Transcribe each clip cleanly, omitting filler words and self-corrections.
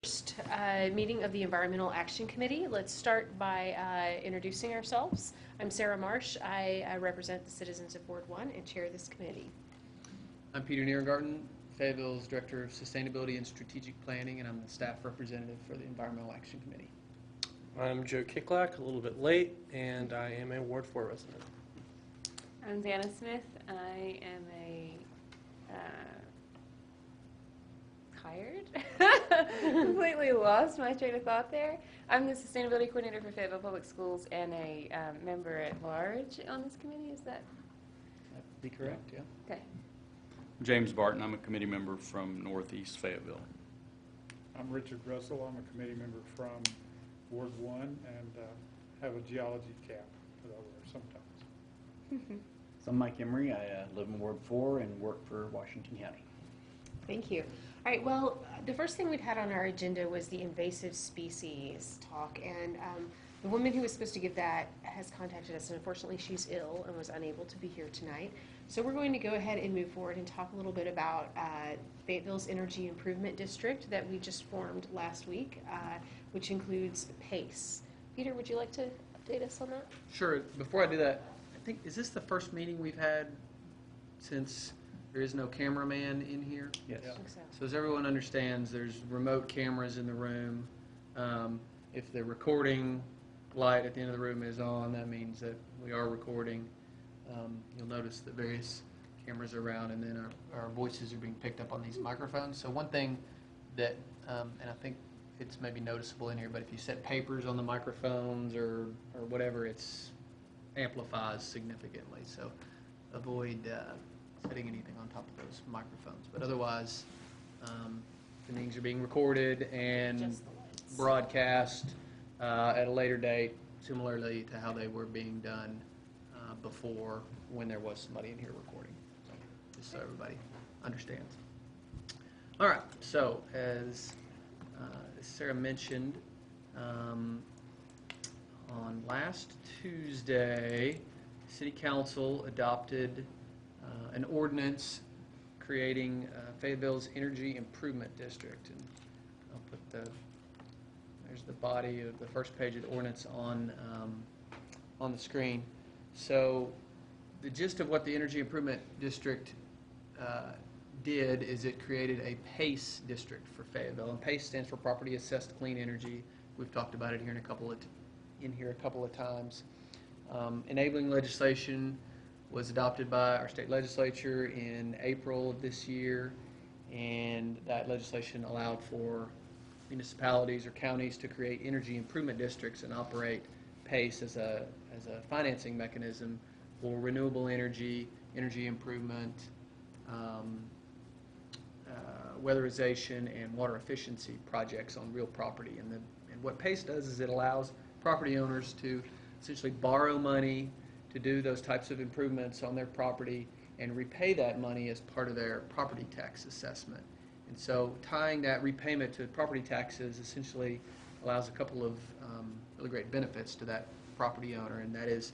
First meeting of the Environmental Action Committee. Let's start by introducing ourselves. I'm Sarah Marsh. I represent the citizens of Ward 1 and chair this committee. I'm Peter Nierengarten, Fayetteville's Director of Sustainability and Strategic Planning, and I'm the staff representative for the Environmental Action Committee. I'm Joe Kicklack, a little bit late, and I am a Ward 4 resident. I'm Dana Smith. I am a completely lost my train of thought there. I'm the Sustainability Coordinator for Fayetteville Public Schools and a member at large on this committee. Is that? That'd be correct, yeah. Okay. James Barton, I'm a committee member from Northeast Fayetteville. I'm Richard Russell. I'm a committee member from Ward 1 and have a geology cap that I wear sometimes. So I'm Mike Emery. I live in Ward 4 and work for Washington County. Thank you. All right, well, the first thing we'd had on our agenda was the invasive species talk, and the woman who was supposed to give that has contacted us, and unfortunately she's ill and was unable to be here tonight. So we're going to go ahead and move forward and talk a little bit about Fayetteville's Energy Improvement District that we just formed last week, which includes PACE. Peter, would you like to update us on that? Sure. Before I do that, I think, is this the first meeting we've had since there is no cameraman in here? Yes. I think so. So as everyone understands, there's remote cameras in the room. If the recording light at the end of the room is on, that means that we are recording. You'll notice that various cameras are around, and then our voices are being picked up on these microphones. So one thing that, and I think it's maybe noticeable in here, but if you set papers on the microphones or whatever, it's amplifies significantly. So avoid setting anything on top of those microphones. But otherwise, the meetings are being recorded and broadcast at a later date, similarly to how they were being done before, when there was somebody in here recording. So, just so everybody understands. All right, so as Sarah mentioned, on last Tuesday, City Council adopted an ordinance creating Fayetteville's Energy Improvement District. And I'll put there's the body of the first page of the ordinance on the screen. So the gist of what the Energy Improvement District did is it created a PACE district for Fayetteville, and PACE stands for Property Assessed Clean Energy. We've talked about it here a couple of times. Enabling legislation was adopted by our state legislature in April of this year, and that legislation allowed for municipalities or counties to create energy improvement districts and operate PACE as a financing mechanism for renewable energy, energy improvement, weatherization, and water efficiency projects on real property. And what PACE does is it allows property owners to essentially borrow money to do those types of improvements on their property and repay that money as part of their property tax assessment. And so tying that repayment to property taxes essentially allows a couple of really great benefits to that property owner, and that is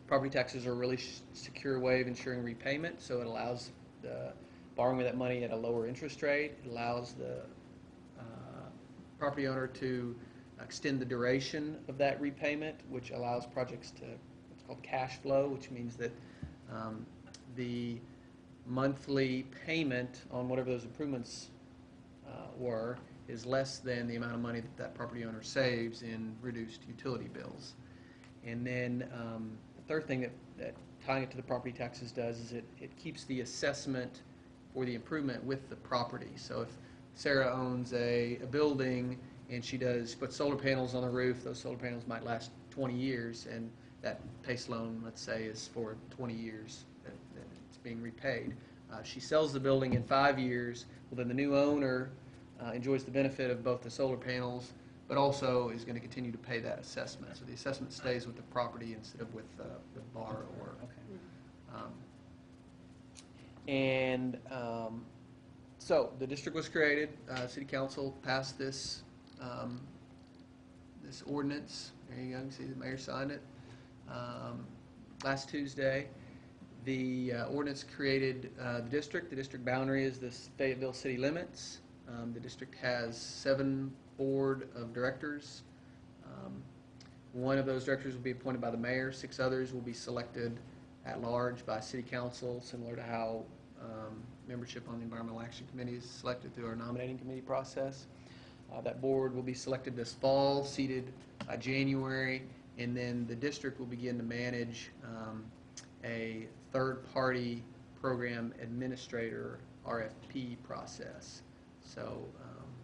property taxes are a really secure way of ensuring repayment, so it allows the borrowing of that money at a lower interest rate. It allows the property owner to extend the duration of that repayment, which allows projects to what's called cash flow, which means that the monthly payment on whatever those improvements were is less than the amount of money that that property owner saves in reduced utility bills. And then the third thing that tying it to the property taxes does is it keeps the assessment for the improvement with the property. So if Sarah owns a building and she puts solar panels on the roof, those solar panels might last 20 years, and that PACE loan, let's say, is for 20 years that it's being repaid. She sells the building in 5 years, well, then the new owner enjoys the benefit of both the solar panels, but also is going to continue to pay that assessment. So the assessment stays with the property instead of with the borrower. Okay. So the district was created. City Council passed this this ordinance. There you go. You can see the mayor signed it last Tuesday. The ordinance created the district. The district boundary is the Fayetteville city limits. The district has 7 board of directors. One of those directors will be appointed by the mayor. 6 others will be selected at large by city council, similar to how membership on the Environmental Action Committee is selected through our nominating committee process. That board will be selected this fall, seated by January, and then the district will begin to manage a third-party program administrator RFP process. So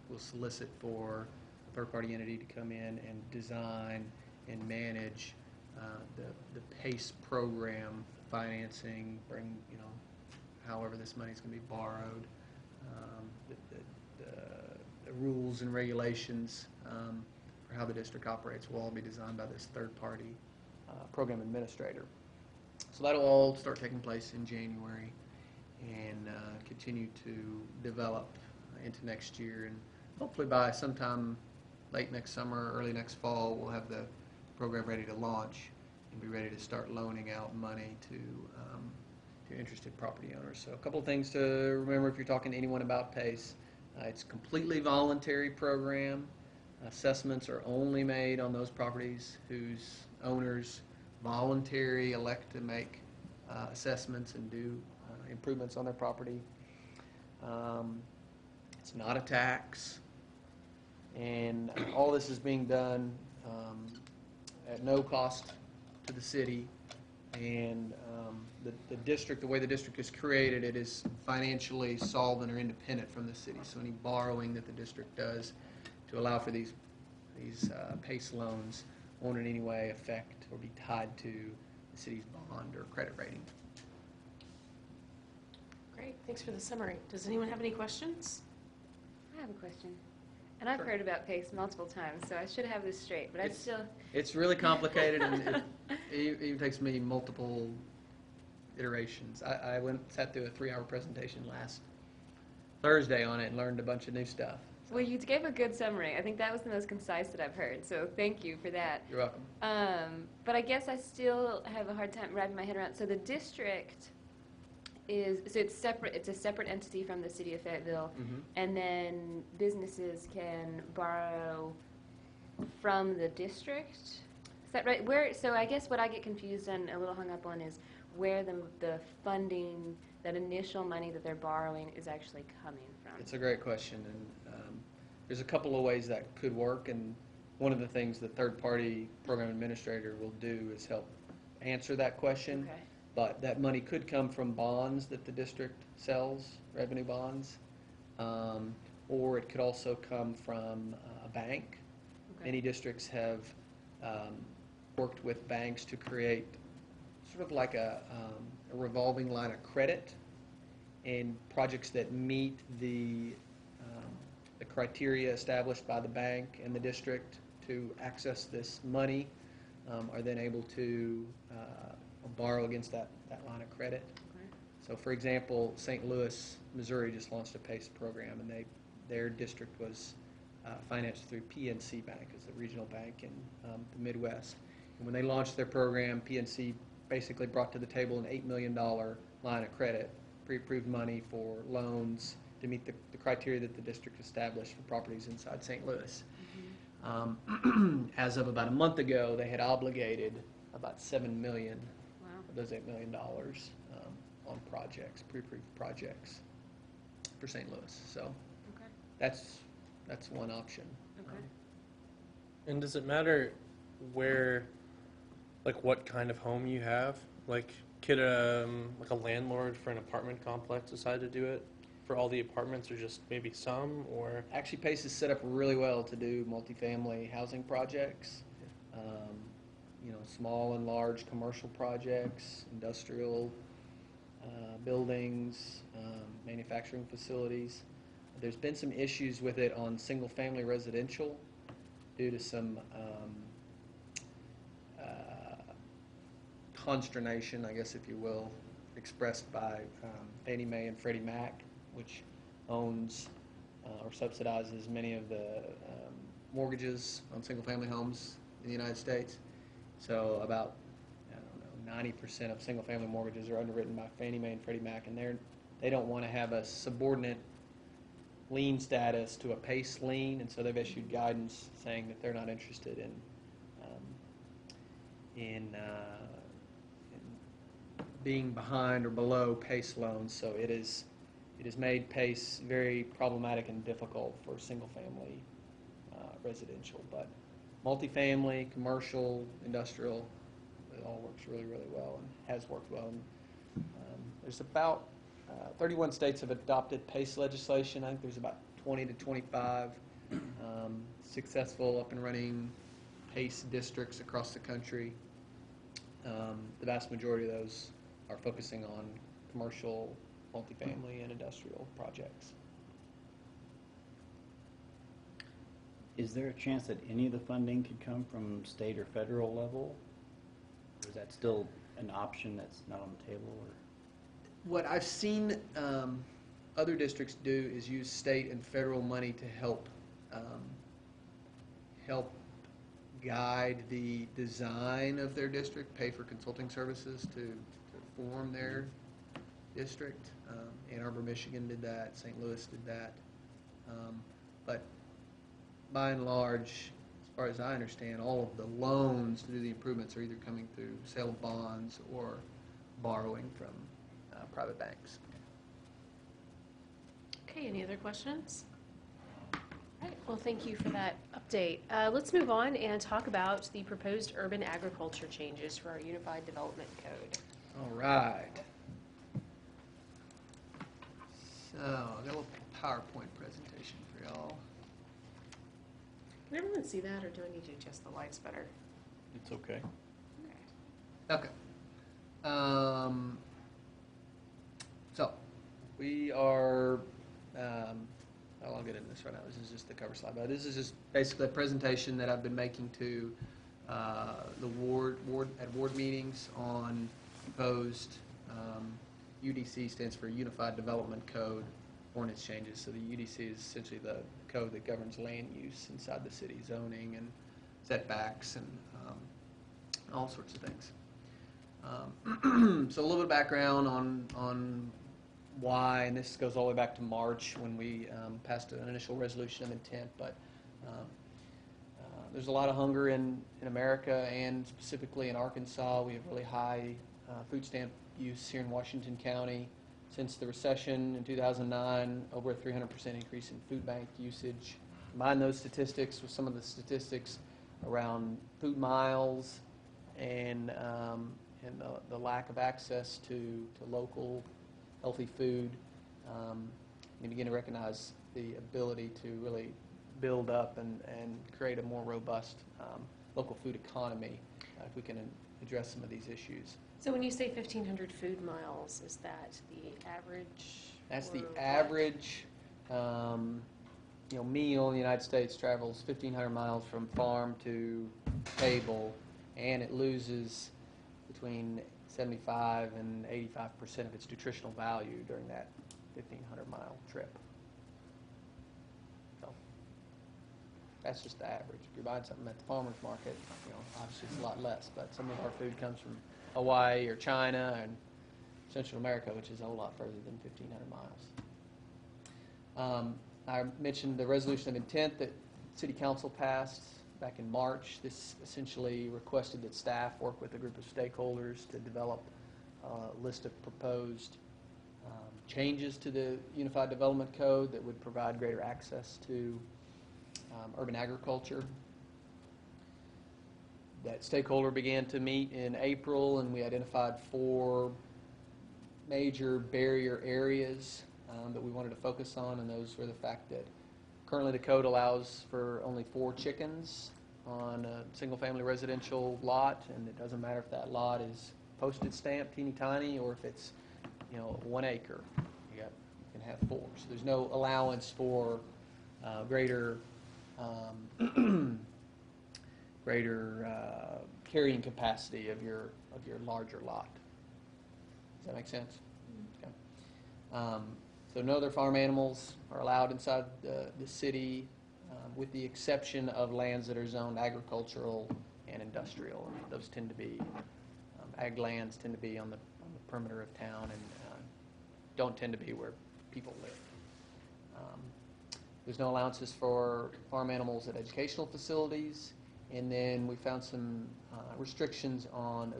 we'll solicit for a third-party entity to come in and design and manage the PACE program financing, bring, however this money's going to be borrowed, the rules and regulations for how the district operates will all be designed by this third-party program administrator. So that'll all start taking place in January and continue to develop into next year. And hopefully by sometime late next summer, early next fall, we'll have the program ready to launch and be ready to start loaning out money to interested property owners. So a couple of things to remember if you're talking to anyone about PACE. It's a completely voluntary program. Assessments are only made on those properties whose owners voluntarily elect to make assessments and do improvements on their property. It's not a tax, and all this is being done at no cost to the city. And the district, the way the district is created, it is financially solvent or independent from the city. So any borrowing that the district does to allow for these PACE loans won't in any way affect or be tied to the city's bond or credit rating. Great, thanks for the summary. Does anyone have any questions? I have a question. And I've Sure. heard about PACE multiple times, so I should have this straight, but I still... It's really complicated, and it even takes me multiple iterations. I sat through a 3-hour presentation last Thursday on it and learned a bunch of new stuff. Well, you gave a good summary. I think that was the most concise that I've heard, so thank you for that. You're welcome. But I guess I still have a hard time wrapping my head around. So the district it's separate. It's a separate entity from the city of Fayetteville, Mhm. and then businesses can borrow from the district. Is that right? So I guess what I get confused and a little hung up on is where the funding, that initial money that they're borrowing, is actually coming from. It's a great question, and there's a couple of ways that could work, and one of the things the third-party program administrator will do is help answer that question. Okay. But that money could come from bonds that the district sells, revenue bonds, or it could also come from a bank. Okay. Many districts have worked with banks to create sort of like a revolving line of credit, and projects that meet the criteria established by the bank and the district to access this money are then able to borrow against that line of credit. Okay. So for example, St. Louis, Missouri just launched a PACE program, and their district was financed through PNC Bank, as a regional bank in the Midwest. And when they launched their program, PNC basically brought to the table an $8 million line of credit, pre-approved money for loans to meet the criteria that the district established for properties inside St. Louis. As of about a month ago, they had obligated about $7 million Wow. of those $8 million on projects, pre-approved projects for St. Louis. So Okay. that's one option. Okay. And does it matter where, like, what kind of home you have? Like, could like a landlord for an apartment complex decide to do it for all the apartments, or just maybe some, or? Actually, PACE is set up really well to do multifamily housing projects, small and large commercial projects, industrial buildings, manufacturing facilities. There's been some issues with it on single-family residential due to some consternation, I guess, if you will, expressed by Fannie Mae and Freddie Mac, which owns or subsidizes many of the mortgages on single-family homes in the United States. So about, 90% of single-family mortgages are underwritten by Fannie Mae and Freddie Mac, and they don't want to have a subordinate lien status to a PACE lien, and so they've issued guidance saying that they're not interested in being behind or below PACE loans. So it has made PACE very problematic and difficult for single-family residential, but multifamily, commercial, industrial, it all works really, really well and has worked well. And, there's about 31 states have adopted PACE legislation. I think there's about 20 to 25 successful up and running PACE districts across the country. The vast majority of those are focusing on commercial, multifamily, and industrial projects. Is there a chance that any of the funding could come from state or federal level? Or is that still an option that's not on the table? Or? What I've seen other districts do is use state and federal money to help guide the design of their district, pay for consulting services to form their district. Ann Arbor, Michigan did that. St. Louis did that. But by and large, as far as I understand, all of the loans to do the improvements are either coming through sale of bonds or borrowing from private banks. Okay, any other questions? All right, well, thank you for that update. Let's move on and talk about the proposed urban agriculture changes for our Unified Development Code. All right. So, I've got a little PowerPoint presentation for y'all. Can everyone see that, or do I need to adjust the lights better? It's okay. Okay. So, we are, I'll get into this right now. This is just the cover slide, but this is just basically a presentation that I've been making to the ward meetings on proposed UDC stands for Unified Development Code ordinance changes. So the UDC is essentially the code that governs land use inside the city, zoning and setbacks and all sorts of things. So a little bit of background on why, and this goes all the way back to March when we passed an initial resolution of intent, but there's a lot of hunger in America and specifically in Arkansas. We have really high food stamp use here in Washington County. Since the recession in 2009, over a 300% increase in food bank usage. Combine those statistics with some of the statistics around food miles and the lack of access to local healthy food, you begin to recognize the ability to really build up and create a more robust local food economy if we can address some of these issues. So when you say 1,500 food miles, is that the average? That's the or what? average meal in the United States travels 1,500 miles from farm to table, and it loses between 75 and 85% of its nutritional value during that 1,500-mile trip. So that's just the average. If you're buying something at the farmer's market, obviously it's a lot less, but some of our food comes from Hawaii or China and Central America, which is a whole lot further than 1,500 miles. I mentioned the resolution of intent that City Council passed back in March. This essentially requested that staff work with a group of stakeholders to develop a list of proposed changes to the Unified Development Code that would provide greater access to urban agriculture. That stakeholder began to meet in April, and we identified 4 major barrier areas that we wanted to focus on, and those were the fact that currently the code allows for only 4 chickens on a single-family residential lot, and it doesn't matter if that lot is postage stamp, teeny tiny, or if it's 1 acre. You can have 4. So there's no allowance for greater carrying capacity of your larger lot. Does that make sense? Okay. So no other farm animals are allowed inside the city, with the exception of lands that are zoned agricultural and industrial. And those tend to be ag lands tend to be on the perimeter of town and don't tend to be where people live. There's no allowances for farm animals at educational facilities. And then we found some restrictions on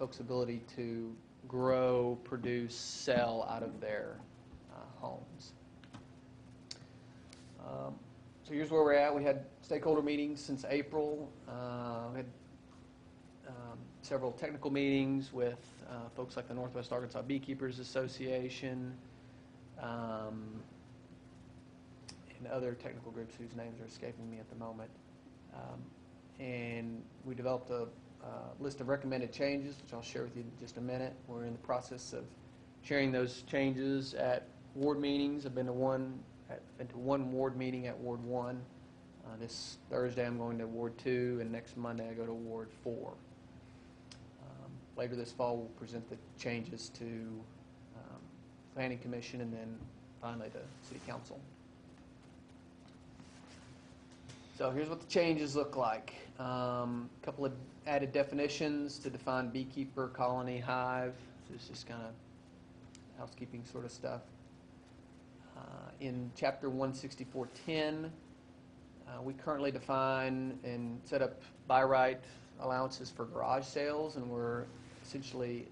folks' ability to grow, produce, sell out of their homes. So here's where we're at. We had stakeholder meetings since April. We had several technical meetings with folks like the Northwest Arkansas Beekeepers Association and other technical groups whose names are escaping me at the moment. And we developed a list of recommended changes, which I'll share with you in just a minute. We're in the process of sharing those changes at ward meetings. I've been to one ward meeting at Ward 1. This Thursday I'm going to Ward 2, and next Monday I go to Ward 4. Later this fall we'll present the changes to Planning Commission and then finally to City Council. So here's what the changes look like. A couple of added definitions to define beekeeper, colony, hive. So it's just kind of housekeeping sort of stuff. In Chapter 164.10, we currently define and set up by right allowances for garage sales, and we're essentially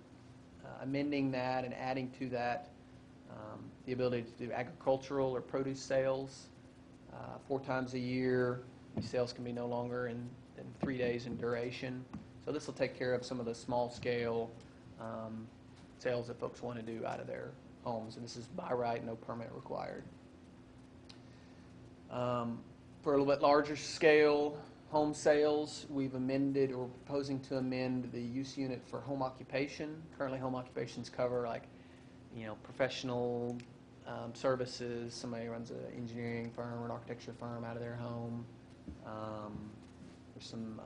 amending that and adding to that the ability to do agricultural or produce sales 4 times a year. These sales can be no longer than 3 days in duration. So this will take care of some of the small scale sales that folks want to do out of their homes, and this is by right, no permit required. For a little bit larger scale home sales, we've amended or proposing to amend the use unit for home occupation. Currently, home occupations cover like, professional services. Somebody runs an engineering firm or an architecture firm out of their home. There's some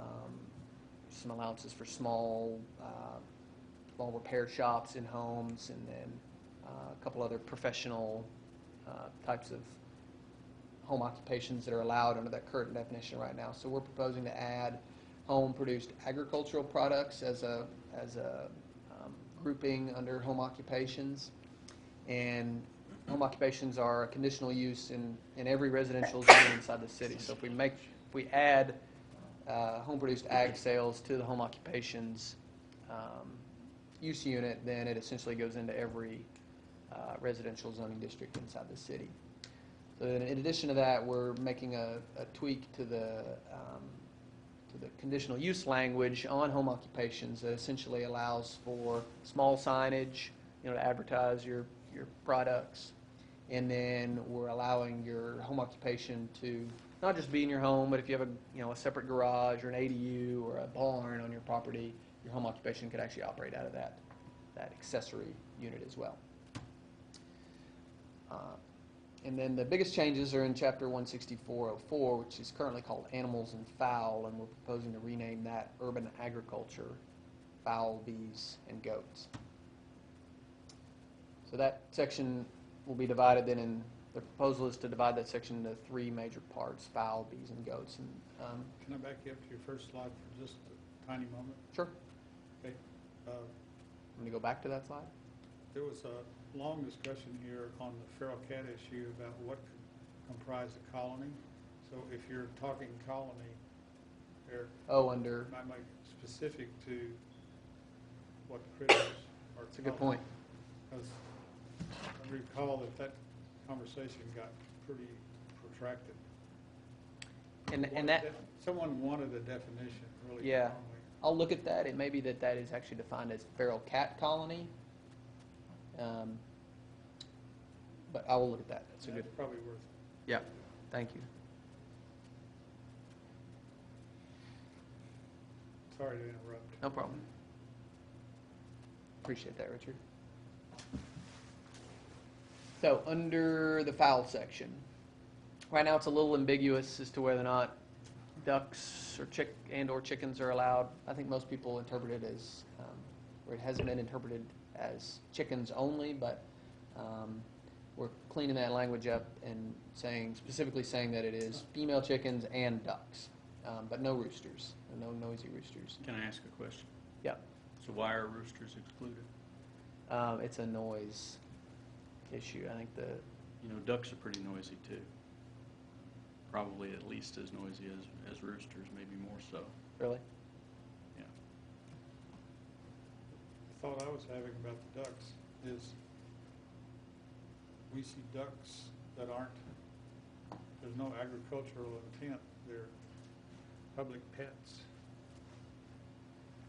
allowances for small repair shops in homes, and then a couple other professional types of home occupations that are allowed under that current definition right now. So we're proposing to add home-produced agricultural products as a grouping under home occupations. And home occupations are a conditional use in every residential zone inside the city. So if we add home-produced ag sales to the home occupations use unit, then it essentially goes into every residential zoning district inside the city. So in addition to that, we're making a tweak to the conditional use language on home occupations that essentially allows for small signage, to advertise your products, and then we're allowing your home occupation to not just be in your home, but if you have a separate garage or an ADU or a barn on your property, your home occupation could actually operate out of that accessory unit as well. And then the biggest changes are in Chapter 164.04, which is currently called Animals and Fowl, and we're proposing to rename that Urban Agriculture, Fowl, Bees, and Goats. So that section will be divided then the proposal is to divide that section into 3 major parts: fowl, bees, and goats. And Can I back you up to your first slide for just a tiny moment? sure. Okay. I'm going to go back to that slide. There was a long discussion here on the feral cat issue about what could comprise a colony. So if you're talking colony, there might make it specific to what critters are. That's a good point. Because I recall that conversation got pretty protracted. And that Someone wanted a definition really Yeah. strongly. I'll look at that. It may be that is actually defined as feral cat colony. But I will look at that. That's a good. That's probably worth. Yeah. Thank you. Sorry to interrupt. No problem. Appreciate that, Richard. So under the fowl section, right now it's a little ambiguous as to whether or not ducks or chickens are allowed. I think most people interpret it as, or it hasn't been interpreted as chickens only, but we're cleaning that language up and specifically saying that it is female chickens and ducks, but no roosters, no noisy roosters. Can I ask a question? Yeah. So why are roosters excluded? It's a noise issue. I think Ducks are pretty noisy too. probably at least as noisy as roosters, maybe more so. Really? Yeah. The thought I was having about the ducks is we see ducks that aren't, there's no agricultural intent, they're public pets.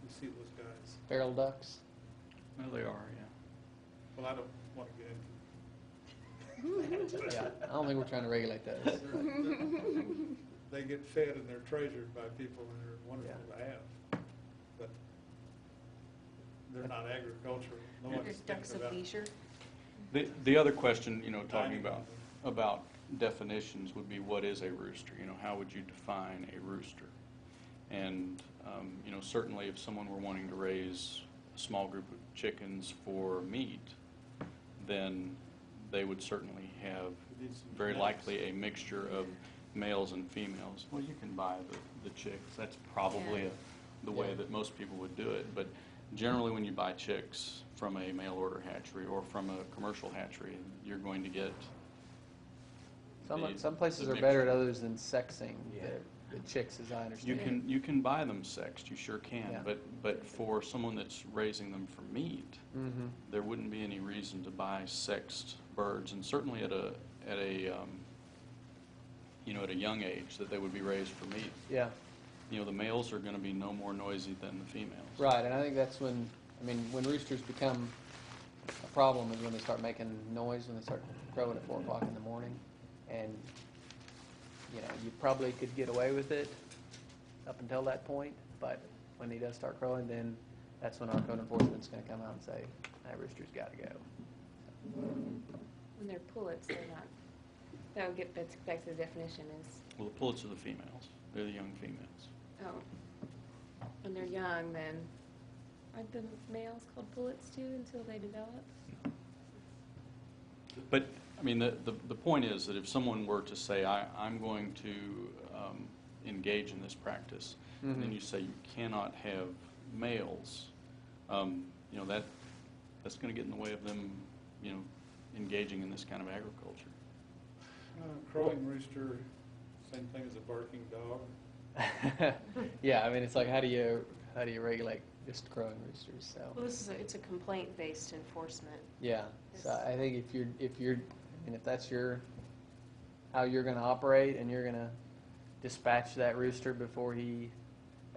You see those guys. Feral ducks? Well, they are, yeah. Well, I don't want to get into Yeah, I don't think we're trying to regulate those. They get fed and they're treasured by people and they're wonderful to have. But they're not agricultural. No one's There's ducks thinking of about leisure. The other question, talking dining about on them. about definitions would be, what is a rooster? How would you define a rooster? And, certainly if someone were wanting to raise a small group of chickens for meat, then they would certainly have It needs some very genetics. likely a mixture of males and females. Well, you can buy the chicks. That's probably Yeah. the way Yeah. that most people would do it. But generally when you buy chicks from a mail order hatchery or from a commercial hatchery, you're going to get Some places the are better at mixture. others than sexing the chicks, as I understand. You can buy them sexed, you sure can, Yeah. but for someone that's raising them for meat, Mm-hmm. there wouldn't be any reason to buy sexed birds, and certainly at a young age that they would be raised for meat. Yeah, The males are going to be no more noisy than the females. right, and I think that's when roosters become a problem is when they start making noise, when they start crowing at 4 o'clock in the morning. And, you probably could get away with it up until that point, but when he does start crowing, then that's when our code enforcement's gonna come out and say, that rooster's gotta go. When they're pullets, they're not, that would get back to the definition is, Well, the pullets are the females. They're the young females. oh, when they're young, then, aren't the males called pullets too until they develop? But, the point is that if someone were to say, I'm going to engage in this practice, and then Mhm. you say you cannot have males, that's going to get in the way of them, engaging in this kind of agriculture. crowing rooster, same thing as a barking dog. Yeah, it's like, how do you regulate just crowing roosters, so. Well, it's a complaint-based enforcement. Yeah, so I think if that's how you're gonna operate and you're gonna dispatch that rooster before he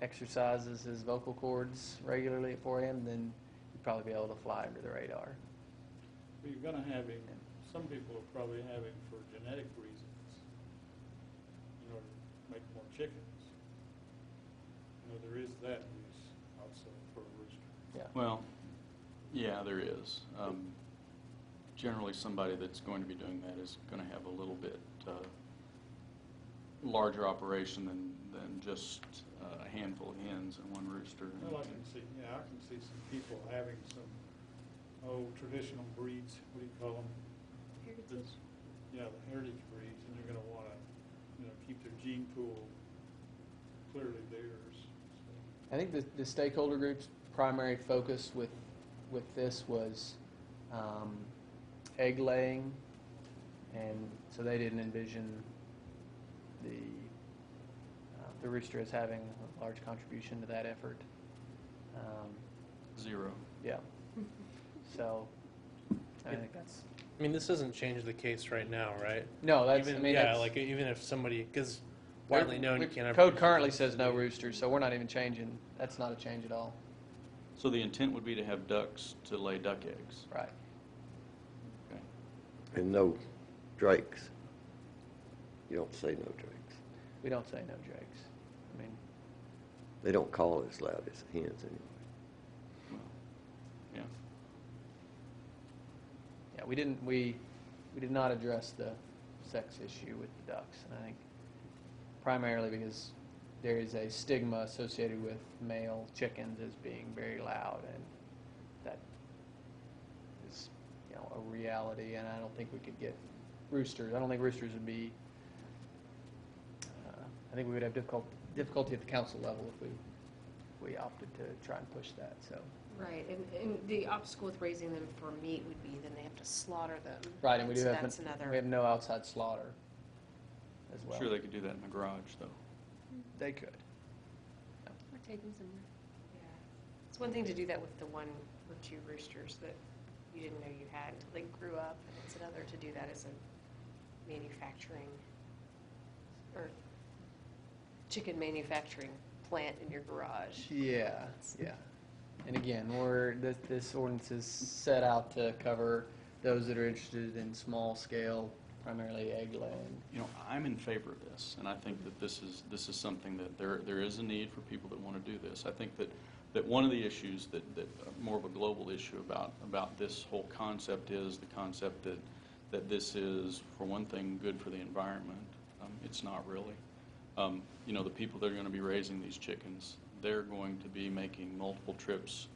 exercises his vocal cords regularly at 4 a.m., then you'd probably be able to fly under the radar. But you're gonna have him, some people will probably have him for genetic reasons, in order to make more chickens. There is that use also for a rooster. Yeah. Well, yeah, there is. Generally, somebody that's going to be doing that is going to have a little bit larger operation than just a handful of hens and one rooster. Well, I can see some people having some, traditional breeds, what do you call them? Heritage. Yeah, the heritage breeds, and they're gonna wanna, keep their gene pool clearly theirs. So, I think the stakeholder group's primary focus with this was egg laying, and so they didn't envision the rooster as having a large contribution to that effort. Zero. Yeah. So I think that's This doesn't change the case right now, right? no. That's Even, that's, like even if somebody, because widely known you can't have. Code currently says no roosters, so we're not even changing. That's not a change at all. So the intent would be to have ducks to lay duck eggs. Right. Okay. And no drakes. You don't say no drakes. We don't say no drakes. They don't call as loud as the hens anyway. Well, yeah. Yeah, we did not address the sex issue with the ducks, and I think primarily because there is a stigma associated with male chickens as being very loud, and that is a reality. And I don't think we could get roosters. I don't think roosters would be. I think we would have difficulty at the council level if we opted to try and push that. So. Right, and the obstacle with raising them for meat would be then they have to slaughter them. Right, and we do So have that's another. we have no outside slaughter. as I'm well. sure they could do that in the garage, though. They could. Or take them somewhere. Yeah. It's one thing to do that with the one or two roosters that you didn't know you had until they grew up, and it's another to do that as a manufacturing or chicken manufacturing plant in your garage. Yeah, yeah. And again, this ordinance is set out to cover those that are interested in small scale, primarily egg laying. You know, I'm in favor of this, and I think that this is something that there is a need for people that want to do this. I think that one of the issues that more of a global issue about this whole concept is the concept that this is, for one thing, good for the environment. It's not really. You know, the people that are going to be raising these chickens, they're going to be making multiple trips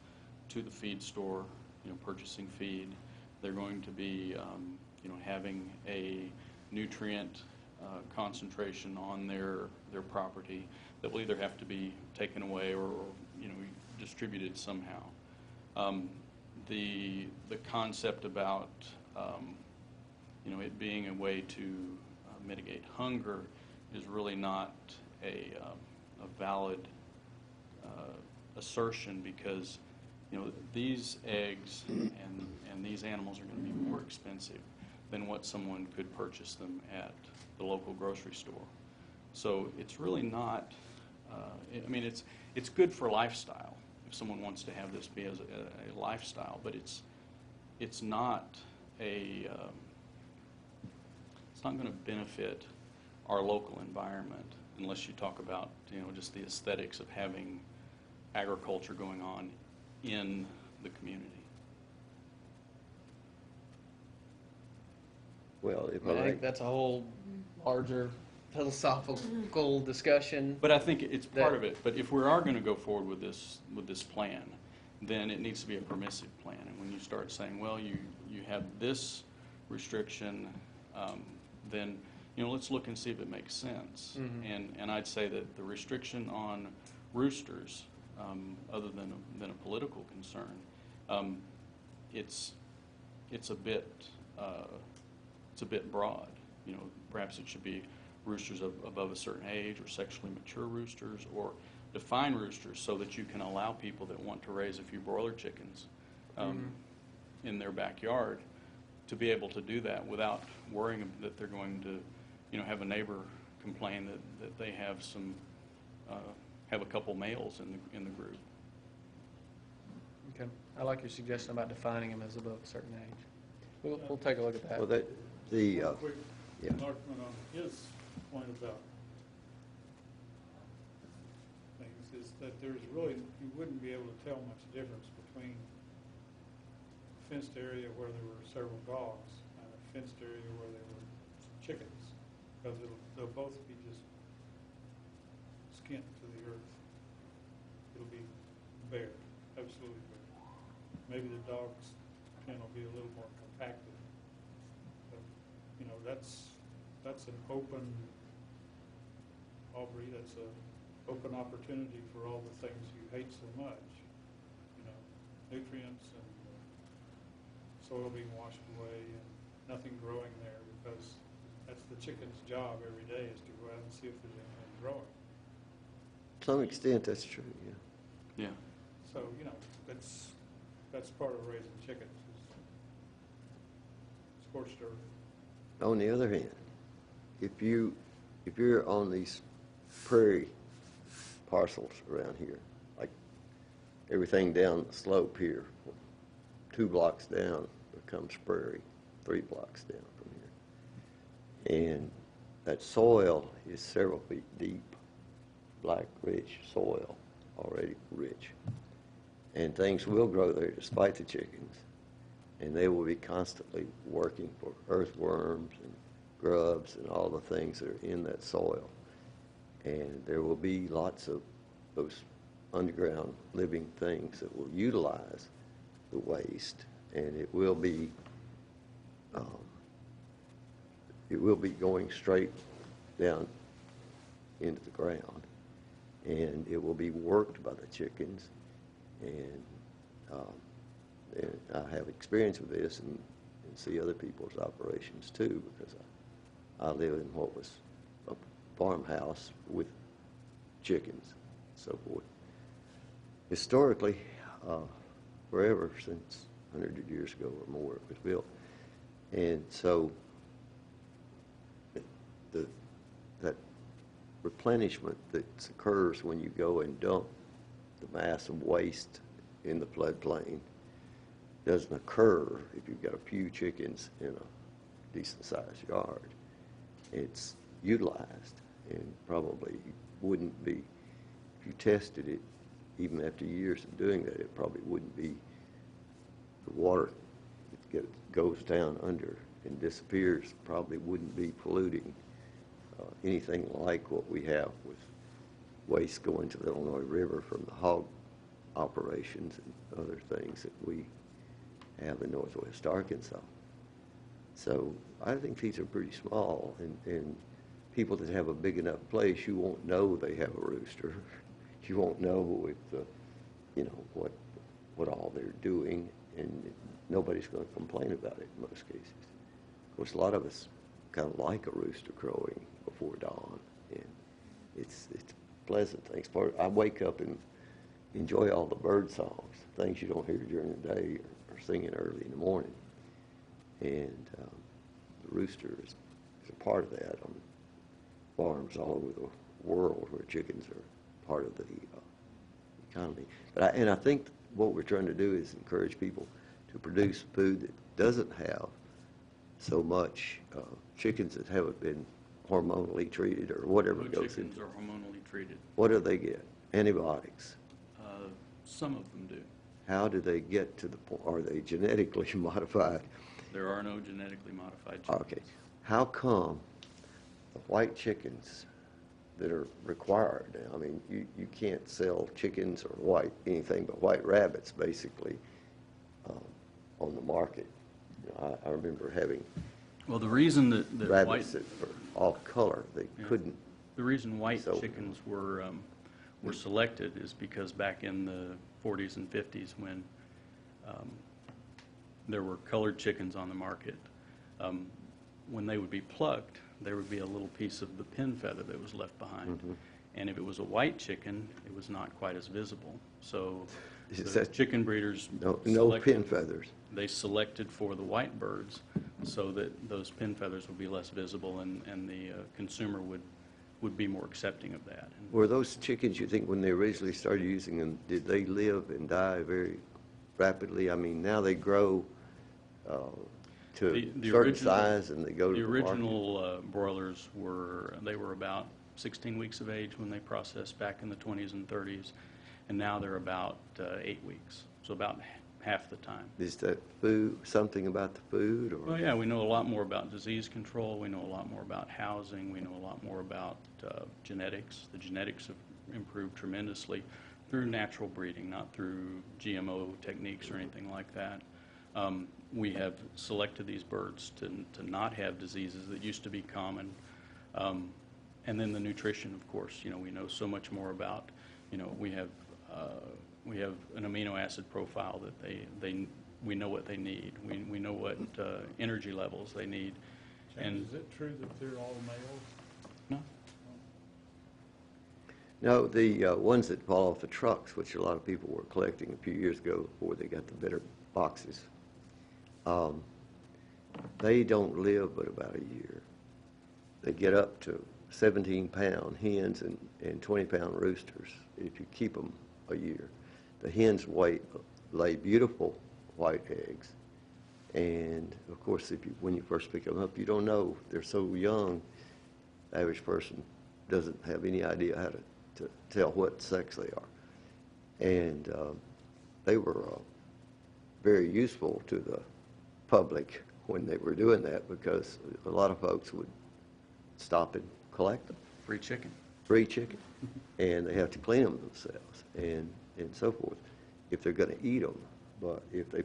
to the feed store, you know, purchasing feed. They're going to be, you know, having a nutrient concentration on their property that will either have to be taken away or you know, distributed somehow. The concept about you know, it being a way to mitigate hunger is really not a valid assertion, because you know, these eggs and these animals are going to be more expensive than what someone could purchase them at the local grocery store. So it's really not, I mean, it's good for lifestyle if someone wants to have this be as a lifestyle, but it's not a, it's not going to benefit our local environment unless you talk about, you know, just the aesthetics of having agriculture going on in the community. Well, if I I think think, that's a whole larger philosophical discussion. But I think it's part That- of it. But if we are going to go forward with this plan, then it needs to be a permissive plan. And when you start saying, well, you have this restriction, then you know, let's look and see if it makes sense. Mhm. And I'd say that the restriction on roosters, other than a political concern, it's a bit broad. You know, perhaps it should be roosters above a certain age, or sexually mature roosters, or define roosters so that you can allow people that want to raise a few broiler chickens in their backyard to be able to do that without worrying that they're going to, you know, have a neighbor complain that they have have a couple males in the group. Okay. I like your suggestion about defining them as above a certain age. We'll take a look at that. well, the, One quick yeah. enlargement on his point about things is that there's really, you wouldn't be able to tell much difference between a fenced area where there were several dogs and a fenced area where there were chickens, because they'll both be just skinned to the earth. It'll be bare, absolutely bare. Maybe the dog's pen will be a little more compacted. But, you know, that's an open, Aubrey, that's an open opportunity for all the things you hate so much. You know, nutrients and soil being washed away and nothing growing there, because that's the chicken's job every day, is to go out and see if there's anything growing. To some extent, that's true, yeah. Yeah. So, you know, that's part of raising chickens, is scorched earth. On the other hand, if you're on these prairie parcels around here, like everything down the slope here, 2 blocks down becomes prairie, 3 blocks down from here. And that soil is several feet deep, black, rich soil, already rich. And things will grow there despite the chickens. And they will be constantly working for earthworms and grubs and all the things that are in that soil. And there will be lots of those underground living things that will utilize the waste, and it will be going straight down into the ground, and it will be worked by the chickens. And I have experience with this and see other people's operations too, because I live in what was a farmhouse with chickens, so forth. Historically, forever since 100 years ago or more, it was built. And so that replenishment that occurs when you go and dump the mass of waste in the floodplain doesn't occur if you've got a few chickens in a decent-sized yard. It's utilized and probably wouldn't be, if you tested it, even after years of doing that, it probably wouldn't be the water that goes down under and disappears, probably wouldn't be polluting anything like what we have with waste going to the Illinois River from the hog operations and other things that we have in northwest Arkansas. So I think these are pretty small, and people that have a big enough place, you won't know they have a rooster. You won't know if what all they're doing, and nobody's going to complain about it in most cases. Of course, a lot of us kind of like a rooster crowing before dawn, and it's a pleasant thing. I wake up and enjoy all the bird songs, things you don't hear during the day or singing early in the morning. And the rooster is a part of that on farms all over the world where chickens are part of the economy. And I think what we're trying to do is encourage people to produce food that doesn't have so much chickens that haven't been hormonally treated or whatever No goes chickens into are hormonally treated. What do they get? Antibiotics. Some of them do. How do they get to the point? Are they genetically modified? There are no genetically modified chickens. Okay. How come the white chickens that are required now, I mean, you can't sell chickens or anything but white rabbits, basically, on the market. I remember having Well, the reason that white, rabbits that were off color. They couldn't. the reason white So- chickens were selected is because back in the 40s and 50s when there were colored chickens on the market, when they would be plucked, there would be a little piece of the pin feather that was left behind. Mhm. And if it was a white chicken, it was not quite as visible. So Is the that- chicken breeders No selected- pin feathers. They selected for the white birds so that those pin feathers would be less visible and the consumer would be more accepting of that. And Were those chickens, you think, when they originally started using them, did they live and die very rapidly? I mean, now they grow to The certain original- size and they go to The the market? original broilers were about 16 weeks of age when they processed back in the 20s and 30s, and now they're about 8 weeks, so about half the time. Is that food, something about the food, or? Well, yeah, we know a lot more about disease control, we know a lot more about housing, we know a lot more about genetics. The genetics have improved tremendously through natural breeding, not through GMO techniques or anything like that. We have selected these birds to not have diseases that used to be common. And then the nutrition, of course, we know so much more about, we have an amino acid profile that we know what they need. We know what energy levels they need. James, is it true that they're all males? No, No, the ones that fall off the trucks, which a lot of people were collecting a few years ago before they got the better boxes, they don't live but about a year. They get up to 17-pound hens and 20-pound roosters if you keep them a year. The hens lay beautiful white eggs, and of course, when you first pick them up, you don't know. They're so young, the average person doesn't have any idea how to tell what sex they are. And they were very useful to the public when they were doing that, because a lot of folks would stop and collect them. free chicken. Free chicken, and they have to clean them themselves and so forth if they're going to eat them. But if they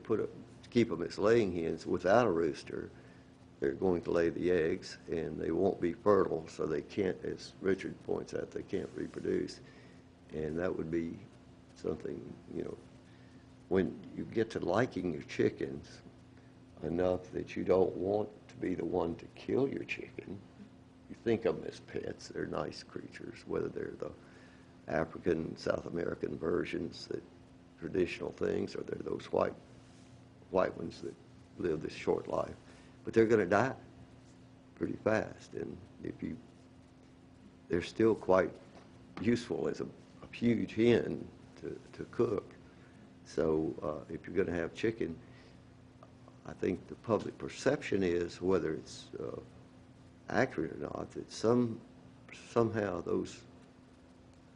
keep them as laying hens without a rooster, they're going to lay the eggs and they won't be fertile, so they can't, as Richard points out, they can't reproduce. And that would be something, when you get to liking your chickens enough that you don't want to be the one to kill your chicken, you think of them as pets. They're nice creatures, whether they're the African, South American versions, that traditional things, or they're those white ones that live this short life. But they're going to die pretty fast, and they're still quite useful as a huge hen to cook. So if you're going to have chicken, I think the public perception is, whether it's accurate or not, that somehow those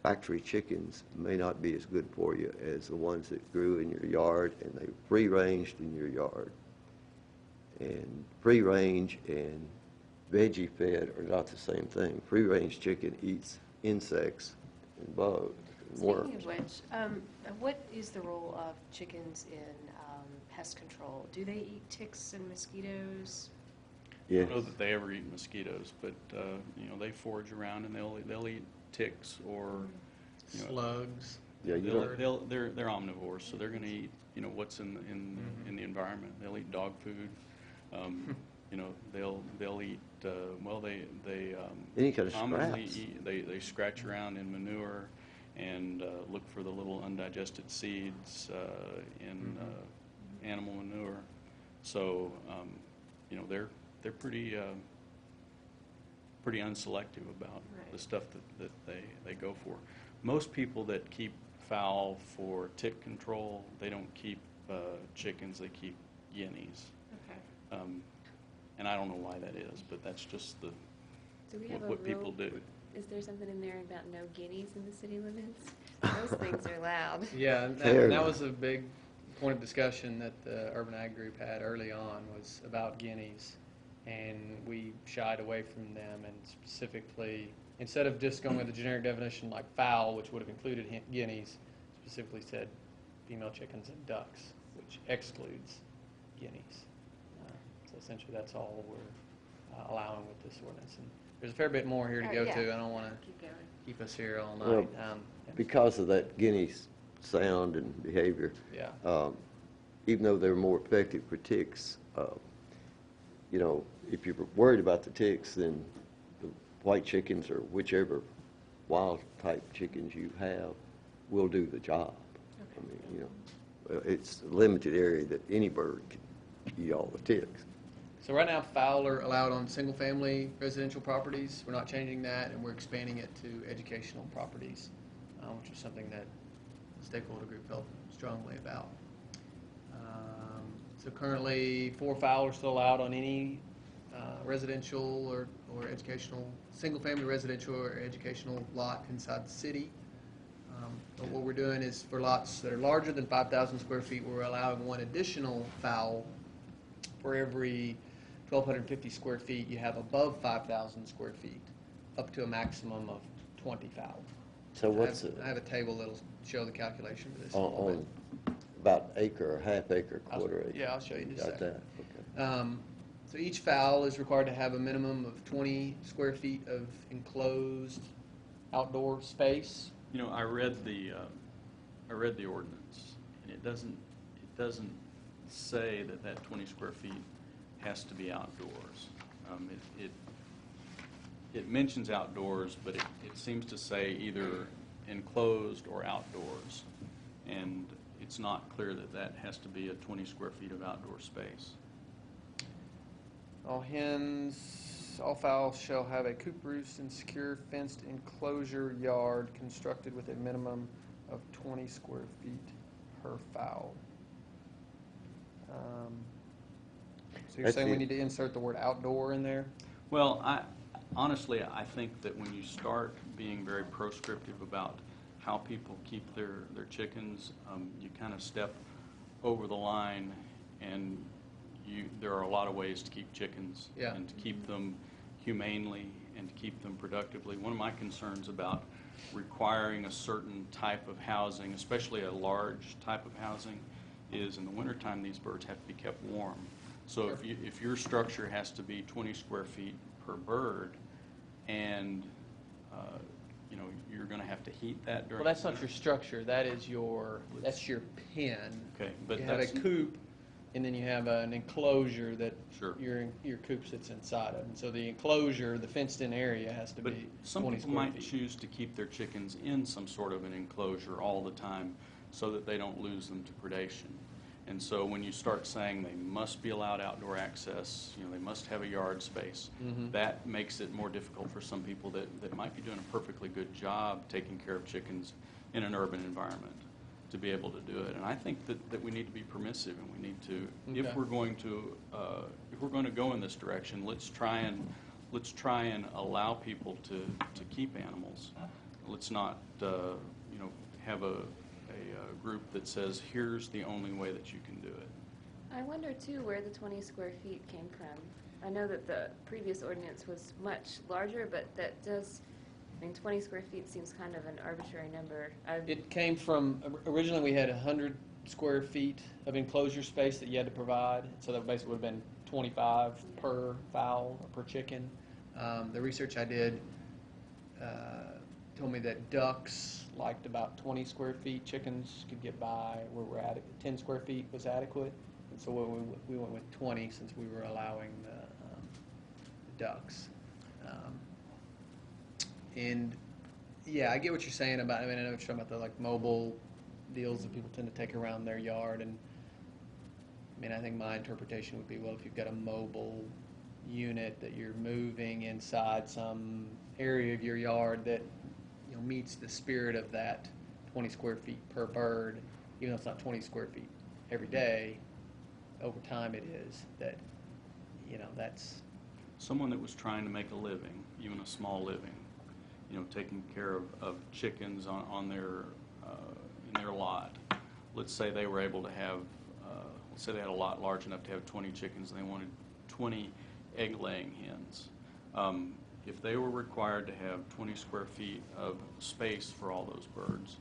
factory chickens may not be as good for you as the ones that grew in your yard and they free-ranged in your yard. And free-range and veggie-fed are not the same thing. Free-range chicken eats insects and bugs and worms. Speaking of which, what is the role of chickens in pest control? Do they eat ticks and mosquitoes? I Yes. don't know that they ever eat mosquitoes, but, you know, they forage around and they'll eat ticks or, you know, Slugs. Yeah, you don't, they're omnivores, so they're gonna eat, you know, what's in the environment. They'll eat dog food. You know, they'll eat, well, they any kind of commonly scraps. eat, they scratch around in manure and look for the little undigested seeds in animal manure. So, you know, they're pretty unselective about the stuff that they go for. Most people that keep fowl for tick control, they don't keep chickens, they keep guineas. Okay. And I don't know why that is, but that's just Do we have what a people rule? do. Is there something in there about no guineas in the city limits? Those things are loud. Yeah, and Fair that enough. was a big point of discussion that the Urban Ag Group had early on, was about guineas. And we shied away from them and specifically, instead of just going with the generic definition like fowl, which would have included guineas, specifically said female chickens and ducks, which excludes guineas. So essentially that's all we're allowing with this ordinance. And there's a fair bit more here to go Yeah. to. I don't want to Keep going. keep us here all Well, night. because of that guinea sound and behavior, Yeah. even though they're more effective for ticks, you know, if you're worried about the ticks, then the white chickens or whichever wild type chickens you have will do the job. I mean, you know, it's a limited area that any bird can eat all the ticks. So right now, fowl are allowed on single-family residential properties. We're not changing that, and we're expanding it to educational properties, which is something that the stakeholder group felt strongly about. So currently, 4 fowl are still allowed on any residential or educational, single-family residential or educational lot inside the city. But what we're doing is for lots that are larger than 5,000 square feet, we're allowing 1 additional fowl for every 1,250 square feet you have above 5,000 square feet, up to a maximum of 20 fowl. So what's I have a table that'll show the calculation for this. in a little on about acre or half acre, bit. quarter acre? Yeah, I'll show you in just a Got second. that, okay. So each fowl is required to have a minimum of 20 square feet of enclosed outdoor space. You know, I read the ordinance, and it doesn't say that 20 square feet has to be outdoors. It mentions outdoors, but it seems to say either enclosed or outdoors, and it's not clear that has to be a 20 square feet of outdoor space. All hens, all fowl shall have a coop roost and secure fenced enclosure yard constructed with a minimum of 20 square feet per fowl. So you're That's saying we it. need to insert the word outdoor in there? Well, honestly, I think that when you start being very proscriptive about how people keep their chickens, you kind of step over the line, and there are a lot of ways to keep chickens. Yeah. And to keep them humanely and to keep them productively. One of my concerns about requiring a certain type of housing, especially a large type of housing, is in the wintertime these birds have to be kept warm. So if your structure has to be 20 square feet per bird, and you know, you're going to have to heat that during. Well, that's not your structure, that's your pen. Okay, but You have a that's coop and then you have an enclosure that Sure. your coop sits inside of. And so the enclosure, the fenced-in area has to But be some 20 people square might feet. choose to keep their chickens in some sort of an enclosure all the time so that they don't lose them to predation. And so when you start saying they must be allowed outdoor access, they must have a yard space, that makes it more difficult for some people that might be doing a perfectly good job taking care of chickens in an urban environment to be able to do it. And I think that we need to be permissive, and we need to, Okay. if we're going to go in this direction, let's try and allow people to keep animals. Let's not have a group that says here's the only way that you can do it. I wonder too where the 20 square feet came from. I know that the previous ordinance was much larger, but that does, 20 square feet seems kind of an arbitrary number. It came from, originally we had 100 square feet of enclosure space that you had to provide, so that basically would have been 25 per fowl or per chicken. The research I did told me that ducks liked about 20 square feet, chickens could get by where we're at, 10 square feet was adequate, and so we went with 20 since we were allowing the ducks. And yeah, I get what you're saying about, I know what you're talking about, the mobile deals that people tend to take around their yard, and I think my interpretation would be, well, if you've got a mobile unit that you're moving inside some area of your yard that meets the spirit of that 20 square feet per bird, even though it's not 20 square feet every day, over time it is, that, that's... Someone that was trying to make a living, even a small living, taking care of chickens on their in their lot. Let's say they were able to have, let's say they had a lot large enough to have 20 chickens and they wanted 20 egg-laying hens. If they were required to have 20 square feet of space for all those birds,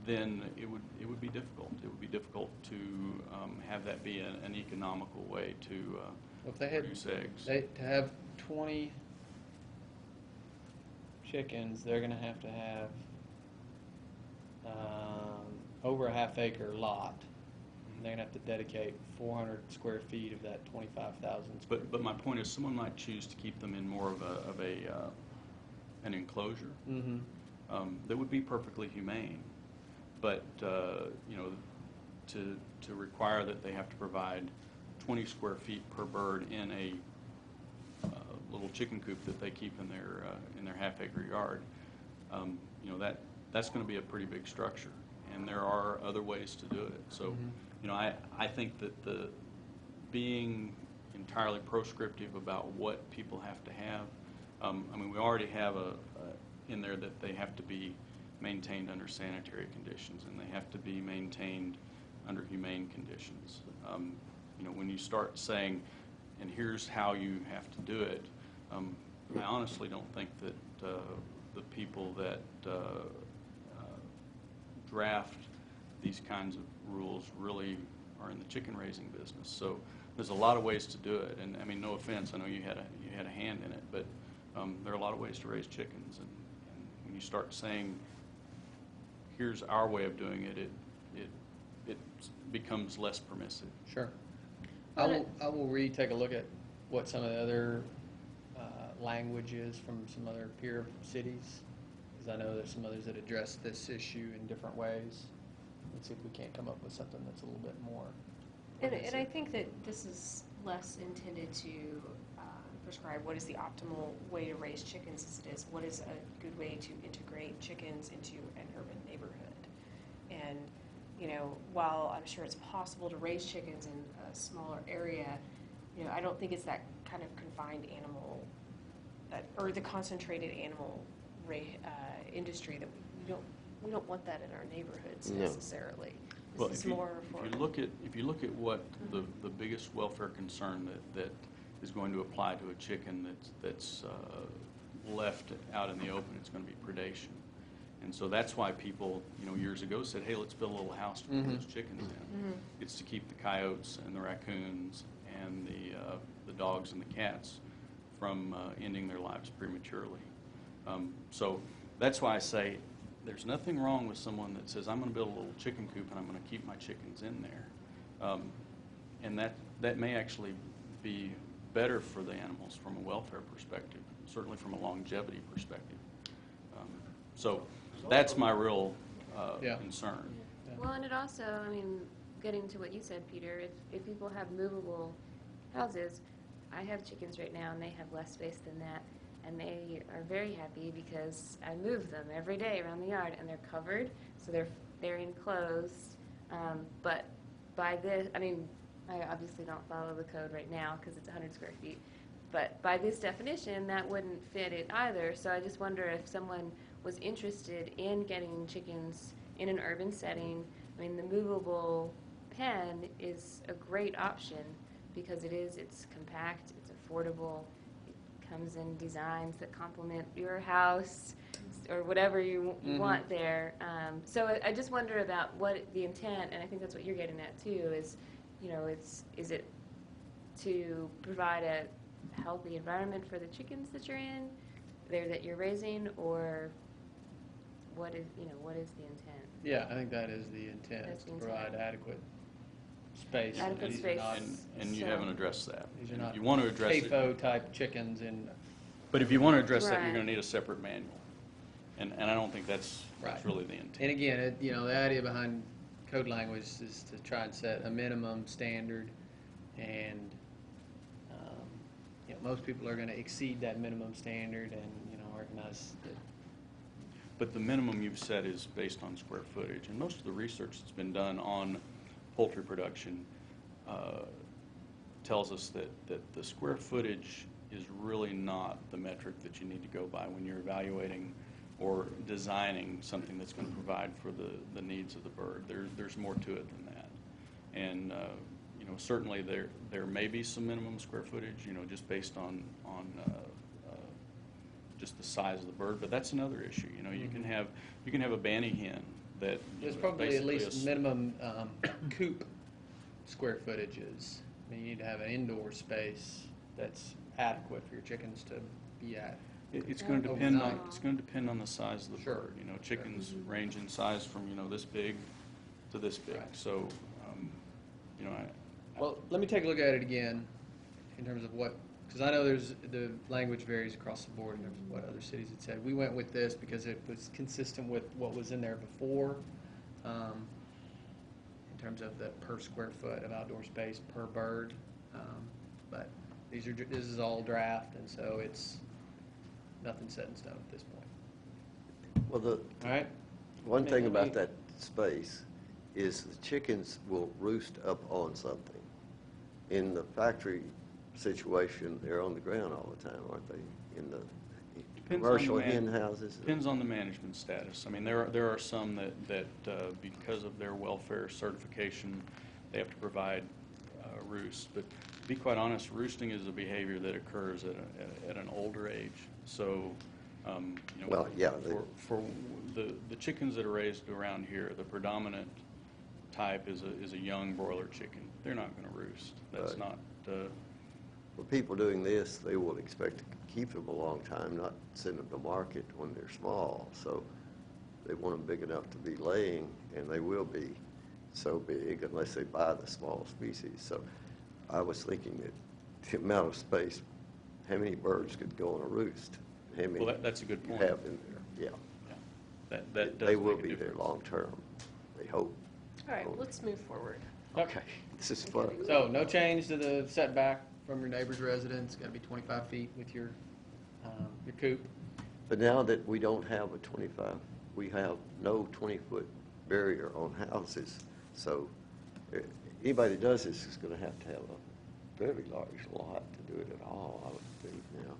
then it would be difficult. It would be difficult to have that be an economical way to If they had, produce eggs. to have 20 chickens, they're going to have over a half-acre lot. And they're going to have to dedicate 400 square feet of that 25,000 square But my point is, someone might choose to keep them in more of an enclosure that would be perfectly humane. But to require that they have to provide 20 square feet per bird in a little chicken coop that they keep in their half-acre yard, that's going to be a pretty big structure, and there are other ways to do it. So, I think that the being entirely proscriptive about what people have to have, we already have in there that they have to be maintained under sanitary conditions, and they have to be maintained under humane conditions. When you start saying, and here's how you have to do it, I honestly don't think that the people that draft these kinds of rules really are in the chicken raising business. So there's a lot of ways to do it, and no offense, I know you had a hand in it, but there are a lot of ways to raise chickens, and when you start saying, here's our way of doing it, it becomes less permissive. Sure. I will take a look at what some of the other language is from some other peer cities, because I know there's some others that address this issue in different ways. Let's see if we can't come up with something that's a little bit more And I permissive. think that this is less intended to prescribe what is the optimal way to raise chickens as it is what is a good way to integrate chickens into an urban neighborhood. And, while I'm sure it's possible to raise chickens in a smaller area, I don't think it's that kind of confined animal or the concentrated animal industry that we don't want that in our neighborhoods No. necessarily. Well, This is if more for. you look at what the biggest welfare concern that is going to apply to a chicken that's left out in the open, it's going to be predation. And so that's why people, years ago said, hey, let's build a little house to put those chickens in. It's to keep the coyotes and the raccoons and the dogs and the cats from ending their lives prematurely. So that's why I say there's nothing wrong with someone that says, I'm going to build a little chicken coop and I'm going to keep my chickens in there. And that may actually be better for the animals from a welfare perspective, certainly from a longevity perspective. So that's my real concern. Well, and it also, I mean, getting to what you said, Peter, if people have movable houses, I have chickens right now and they have less space than that, and they are very happy because I move them every day around the yard and they're covered, so they're enclosed. But by this, I mean, I obviously don't follow the code right now because it's 100 square feet, but by this definition, that wouldn't fit it either. So I just wonder if someone was interested in getting chickens in an urban setting. I mean, the movable pen is a great option because it's compact, it's affordable, it comes in designs that complement your house or whatever you want there. So I just wonder about what the intent, and I think that's what you're getting at too, is, you know, is it to provide a healthy environment for the chickens that you're in, that you're raising, or what is the intent? Yeah, I think that is the intent, That's is to the provide intent. adequate space. Adequate These are space. not- And you So- haven't addressed that. These are And not if you want to address it, CAFO-type chickens in, but if you want to address that, you're Right. going to need a separate manual. And I don't think that's Right. really the intent. and again, the idea behind code language is to try and set a minimum standard, and most people are going to exceed that minimum standard, and recognize that. But the minimum you've set is based on square footage, and most of the research that's been done on poultry production tells us that the square footage is really not the metric that you need to go by when you're evaluating or designing something that's going to provide for the needs of the bird. There's more to it than that. And certainly there may be some minimum square footage, just based on just the size of the bird, but that's another issue. You can have a banny hen that There's probably at basically least minimum coop square footages. I mean, you need to have an indoor space that's adequate for your chickens to be at. It's going to depend on Overnight. the size of the Sure. bird. Chickens range in size from this big to this big. Right. So, Well, let me take a look at it again in terms of what, because I know the language varies across the board in terms of what other cities had said. We went with this because it was consistent with what was in there before, in terms of the per square foot of outdoor space per bird. But this is all draft, and so it's nothing set in stone at this point. Well, All right? one Okay, thing let me- about that space is the chickens will roost up on something. In the factory situation, they're on the ground all the time, aren't they? In the commercial hen houses? Depends on the management status. I mean, there are some that because of their welfare certification, they have to provide roosts. But to be quite honest, roosting is a behavior that occurs at an older age. So, Well, yeah, for the chickens that are raised around here, the predominant type is a young broiler chicken. They're not going to roost. That's Right. not. For people doing this, they will expect to keep them a long time, not send them to market when they're small. So they want them big enough to be laying, and they will be so big unless they buy the small species. So I was thinking that the amount of space, how many birds could go on a roost? How many Well, that's a good you point. have in there, Yeah. That does They will make a be there difference. long-term, they hope. All right, well, let's move forward. Okay, this is fun. So no change to the setback from your neighbor's residence. Got to be 25 feet with your coop. But now that we don't have a 25, we have no 20-foot barrier on houses. So anybody that does this is going to have a very large lot to do it at all, I would think now.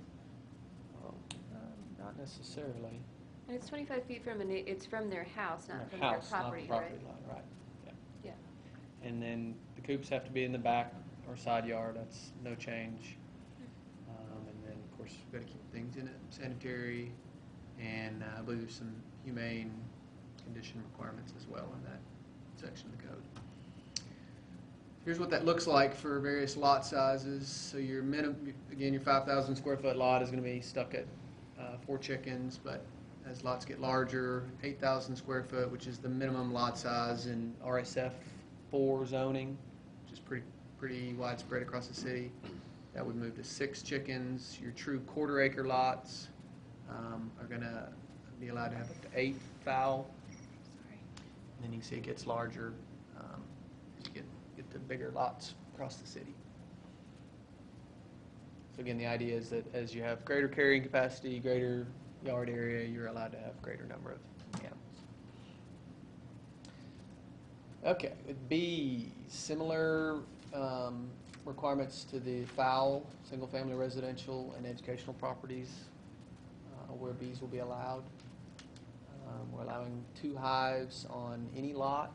Not necessarily. And it's 25 feet it's from their house, not from House, their not the property, property right? line, right. Yeah. Yeah. And then the coops have to be in the back or side yard. That's no change. And then, of course, we've got to keep things in it sanitary, and I believe there's some humane condition requirements as well in that section of the code. Here's what that looks like for various lot sizes. So your minimum, again, your 5,000 square foot lot is going to be stuck at 4 chickens, but as lots get larger, 8,000 square foot, which is the minimum lot size in RSF 4 zoning, which is pretty widespread across the city. That would move to 6 chickens. Your true quarter acre lots are going to be allowed to have up to 8 fowl. And then you can see it gets larger as you get to bigger lots across the city. So again, the idea is that as you have greater carrying capacity, greater yard area, you're allowed to have greater number of animals. Okay, with bees, similar requirements to the fowl, single-family residential, and educational properties where bees will be allowed. We're allowing 2 hives on any lot,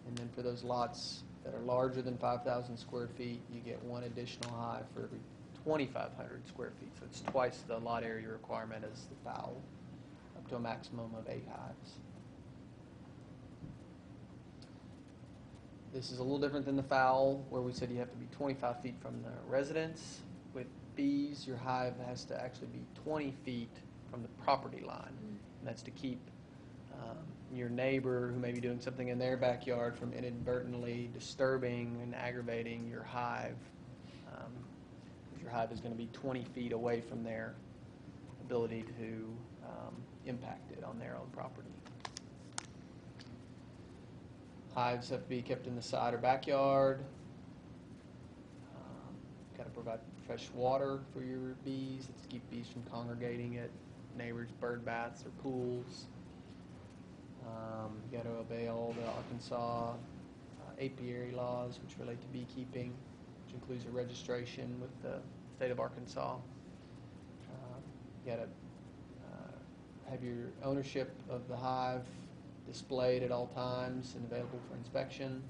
and then for those lots that are larger than 5,000 square feet, you get 1 additional hive for every 2,500 square feet. So it's twice the lot area requirement as the fowl, up to a maximum of 8 hives. This is a little different than the fowl, where we said you have to be 25 feet from the residence. With bees, your hive has to actually be 20 feet from the property line. And that's to keep your neighbor who may be doing something in their backyard from inadvertently disturbing and aggravating your hive. Your hive is going to be 20 feet away from their ability to impact it on their own property. Hives have to be kept in the side or backyard. Got to provide fresh water for your bees. That's to keep bees from congregating at neighbors' bird baths or pools. You got to obey all the Arkansas apiary laws, which relate to beekeeping, which includes a registration with the state of Arkansas. You got to have your ownership of the hive displayed at all times and available for inspection.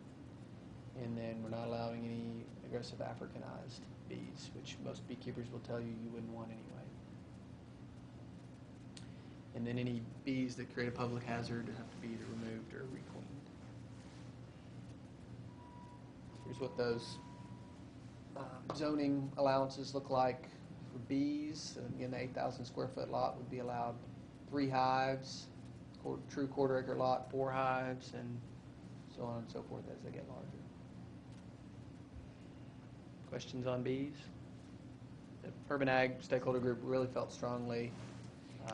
And then we're not allowing any aggressive Africanized bees, which most beekeepers will tell you you wouldn't want anyway. And then any bees that create a public hazard have to be either removed or requeened. Here's what those zoning allowances look like for bees. Again, the 8,000 square foot lot would be allowed 3 hives, true quarter acre lot, 4 hives, and so on and so forth as they get larger. Questions on bees? The Urban Ag Stakeholder Group really felt strongly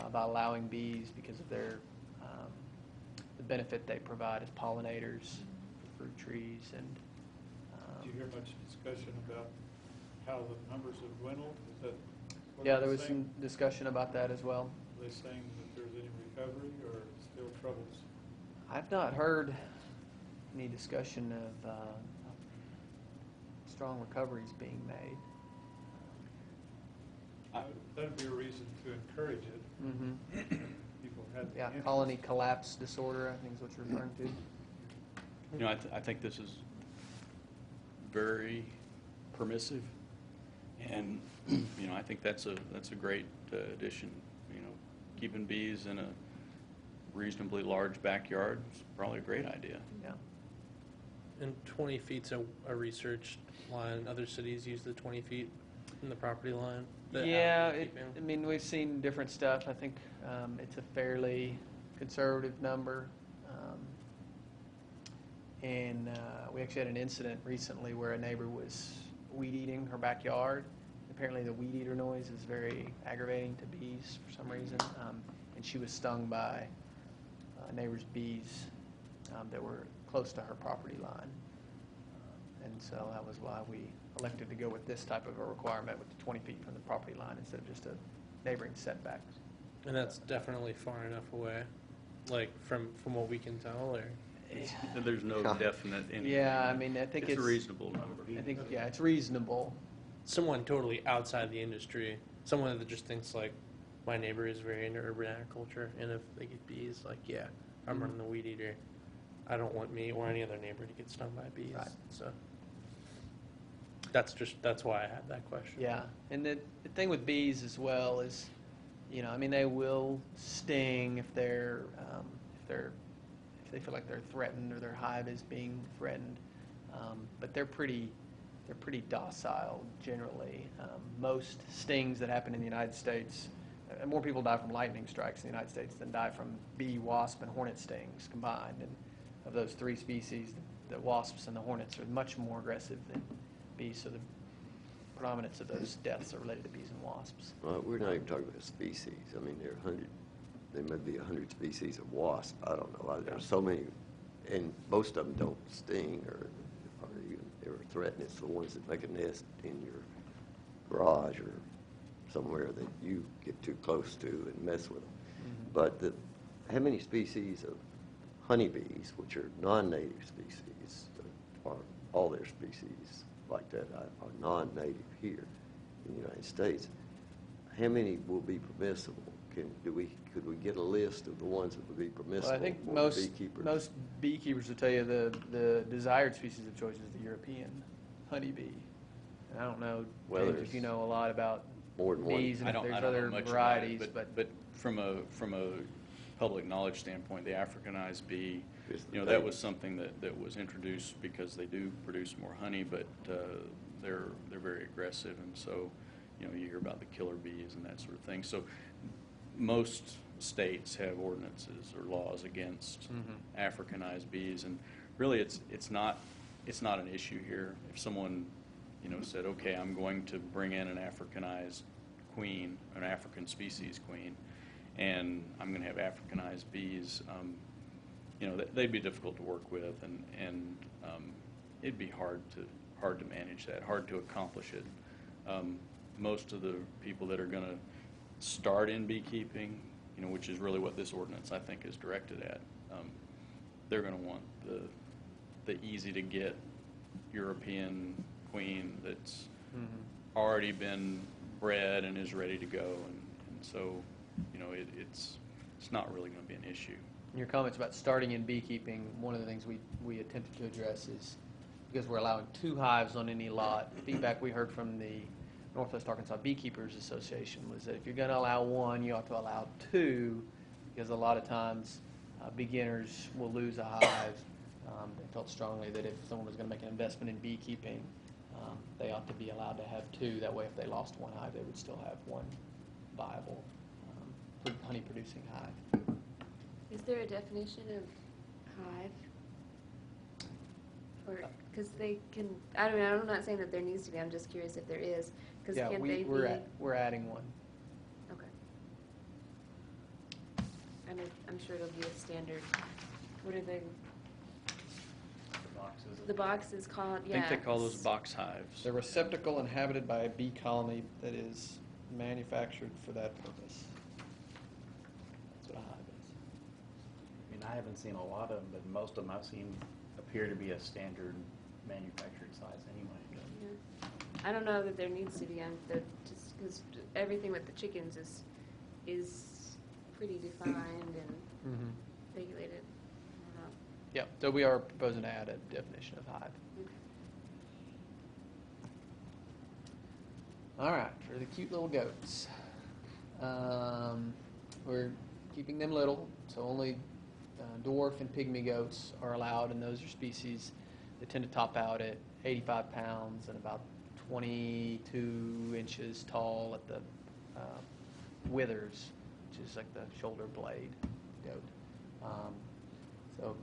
about allowing bees because of their the benefit they provide as pollinators for fruit trees. And Did you hear much discussion about how the numbers have dwindled? Is that what yeah, they're there was saying? some discussion about that as well. Are they saying that there's any recovery or still troubles? I've not heard any discussion of strong recoveries being made. That'd be a reason to encourage it. Mm-hmm. People had the Yeah, interest. colony collapse disorder, I think is what you're referring to. You know, I think this is very permissive, and you know, I think that's a great addition. You know, keeping bees in a reasonably large backyard is probably a great idea. Yeah. And 20 feet's a research line. Other cities use the 20 feet in the property line. Yeah, I mean, we've seen different stuff. I think it's a fairly conservative number. And we actually had an incident recently where a neighbor was weed eating her backyard. Apparently the weed eater noise is very aggravating to bees for some reason. And she was stung by a neighbor's bees that were close to her property line. And so that was why we elected to go with this type of a requirement with the 20 feet from the property line instead of just a neighboring setback. And that's definitely far enough away, like from what we can tell, or There's no definite anything. Yeah, I mean, I think It's a reasonable number. I think, yeah, it's reasonable. someone totally outside the industry, someone that just thinks like, my neighbor is very into urban agriculture, and if they get bees, like, yeah, I'm running the weed eater, I don't want me or any other neighbor to get stung by bees. Right. So that's why I had that question. Yeah, and the thing with bees as well is, you know, I mean, they will sting if they feel like they're threatened or their hive is being threatened, but they're pretty docile generally. Most stings that happen in the United States more people die from lightning strikes in the United States than die from bee, wasp, and hornet stings combined. And of those three species, the wasps and the hornets are much more aggressive than bees, so the predominance of those deaths are related to bees and wasps. Well, we're not even talking about species. I mean, there may be 100 species of wasp. I don't know. There's so many, and most of them don't sting or even ever threaten. It's the ones that make a nest in your garage or somewhere that you get too close to and mess with them. But how many species of honeybees, which are non-native species, or all their species like that are non-native here in the United States, how many will be permissible? Could we get a list of the ones that would be permissible? Well, I think for beekeepers? most beekeepers will tell you the desired species of choice is the European honeybee. And I don't know, Well, James, if you know a lot about more than one. bees and I if don't there's know other much about varieties, it, but but from a public knowledge standpoint, the Africanized bee, Is the you know, that thing. was something that was introduced because they do produce more honey, but they're very aggressive, and so, you know, you hear about the killer bees and that sort of thing. So most states have ordinances or laws against Africanized bees, and really it's not an issue here. If someone, you know, said, okay, I'm going to bring in an Africanized queen, an African species queen, and I'm going to have Africanized bees, you know, they'd be difficult to work with, and it'd be hard to manage that, hard to accomplish it. Most of the people that are going to start in beekeeping, you know, which is really what this ordinance I think is directed at, they're going to want the easy to get European queen that's already been bred and is ready to go, and so, you know, it's not really going to be an issue. your comments about starting in beekeeping, one of the things we attempted to address is, because we're allowing 2 hives on any lot, feedback we heard from the Northwest Arkansas Beekeepers Association was that if you're going to allow 1, you ought to allow 2, because a lot of times beginners will lose a hive. They felt strongly that if someone was going to make an investment in beekeeping, they ought to be allowed to have 2. That way, if they lost 1 hive, they would still have 1 viable honey-producing hive. Is there a definition of hive? Or, because they can, I don't know, I'm not saying that there needs to be, I'm just curious if there is, because Yeah, can't they be? we're adding 1. Okay. I'm sure it'll be a standard, what are they, Boxes. the box is called, I think they call those box hives. The receptacle inhabited by a bee colony that is manufactured for that purpose. That's what a hive is. I mean, I haven't seen a lot of them, but most of them I've seen appear to be a standard manufactured size anyway. Yeah. I don't know that there needs to be, just because everything with the chickens is pretty defined and regulated. I don't know. Yeah, so we are proposing to add a definition of hive. Okay. All right, for the cute little goats. We're keeping them little, so only dwarf and pygmy goats are allowed, and those are species that tend to top out at 85 pounds and about 22 inches tall at the withers, which is like the shoulder blade goat. So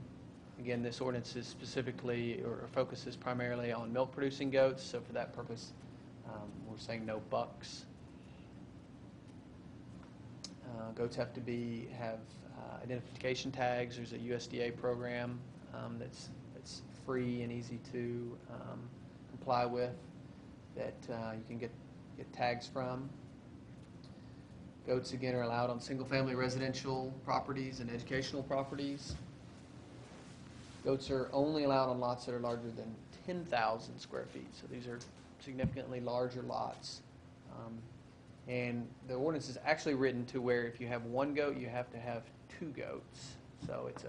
again, this ordinance is specifically or focuses primarily on milk-producing goats, so for that purpose, we're saying no bucks. Goats have to have identification tags. There's a USDA program that's free and easy to comply with that you can get tags from. Goats, again, are allowed on single-family residential properties and educational properties. Goats are only allowed on lots that are larger than 10,000 square feet, so these are significantly larger lots. And the ordinance is actually written to where if you have 1 goat, you have to have 2 goats. So it's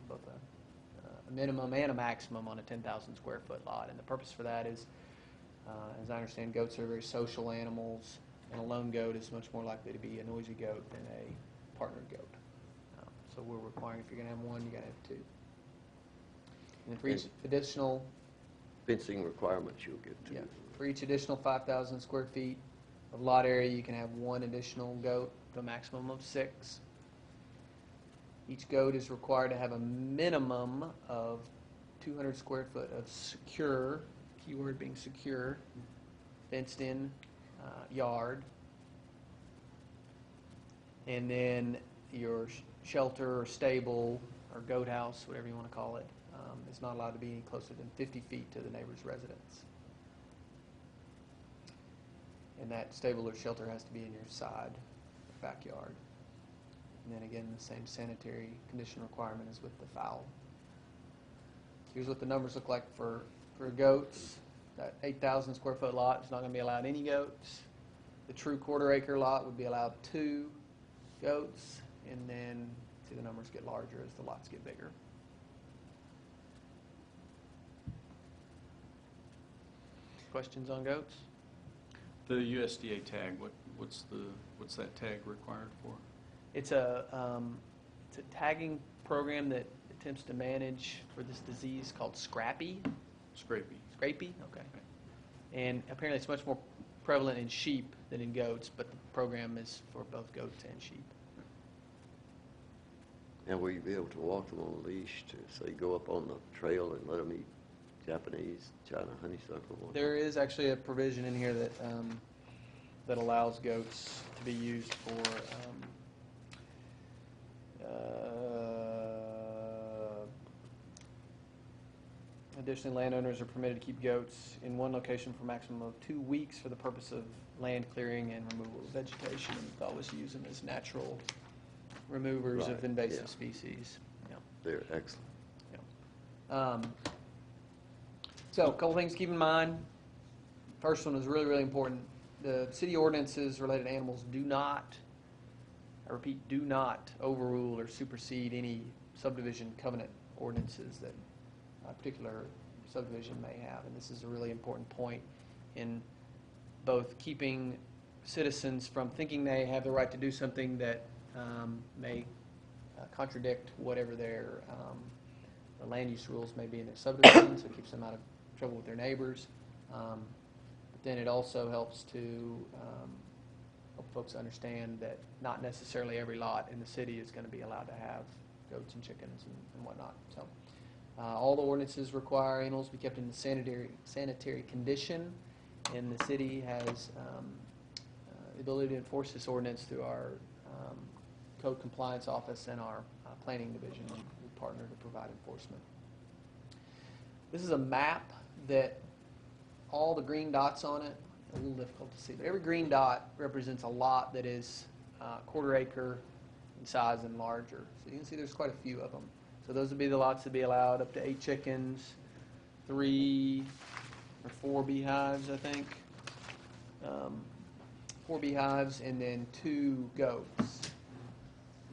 both a minimum and a maximum on a 10,000 square foot lot. And the purpose for that is, as I understand, goats are very social animals, and a lone goat is much more likely to be a noisy goat than a partnered goat. So we're requiring if you're going to have 1, you got to have 2. And then for each additional Fencing requirements you'll get to. for each additional 5,000 square feet of lot area, you can have 1 additional goat. to a maximum of 6. Each goat is required to have a minimum of 200 square foot of secure, keyword being secure, fenced-in yard. And then your shelter or stable or goat house, whatever you want to call it, is not allowed to be any closer than 50 feet to the neighbor's residence. And that stable or shelter has to be in your side or backyard. And then again, the same sanitary condition requirement as with the fowl. Here's what the numbers look like for goats. That 8,000 square foot lot is not going to be allowed any goats. The true quarter acre lot would be allowed 2 goats, and then see the numbers get larger as the lots get bigger. Questions on goats? The USDA tag, what's that tag required for? It's a tagging program that attempts to manage for this disease called scrappy. Scrapie. Scrapie? Okay. And apparently it's much more prevalent in sheep than in goats, but the program is for both goats and sheep. And will you be able to walk them on a leash to, say, go up on the trail and let them eat Japanese, China honeysuckle? There is actually a provision in here that that allows goats to be used for additionally, landowners are permitted to keep goats in one location for a maximum of 2 weeks for the purpose of land clearing and removal of vegetation. And the thought was to use them as natural removers of Right, invasive yeah. species. Yeah. They're excellent. So a couple things to keep in mind. First one is really, really important. The city ordinances related to animals do not, I repeat, do not overrule or supersede any subdivision covenant ordinances that a particular subdivision may have. And this is a really important point in both keeping citizens from thinking they have the right to do something that may contradict whatever their the land use rules may be in their subdivision, so it keeps them out of trouble with their neighbors. But then it also helps to help folks understand that not necessarily every lot in the city is going to be allowed to have goats and chickens and whatnot. So all the ordinances require animals to be kept in the sanitary condition, and the city has the ability to enforce this ordinance through our code compliance office and our planning division. We partner to provide enforcement. This is a map that all the green dots on it, a little difficult to see, but every green dot represents a lot that is quarter acre in size and larger. So you can see there's quite a few of them. So those would be the lots to be allowed, up to 8 chickens, 3 or 4 beehives, I think. 4 beehives, and then 2 goats.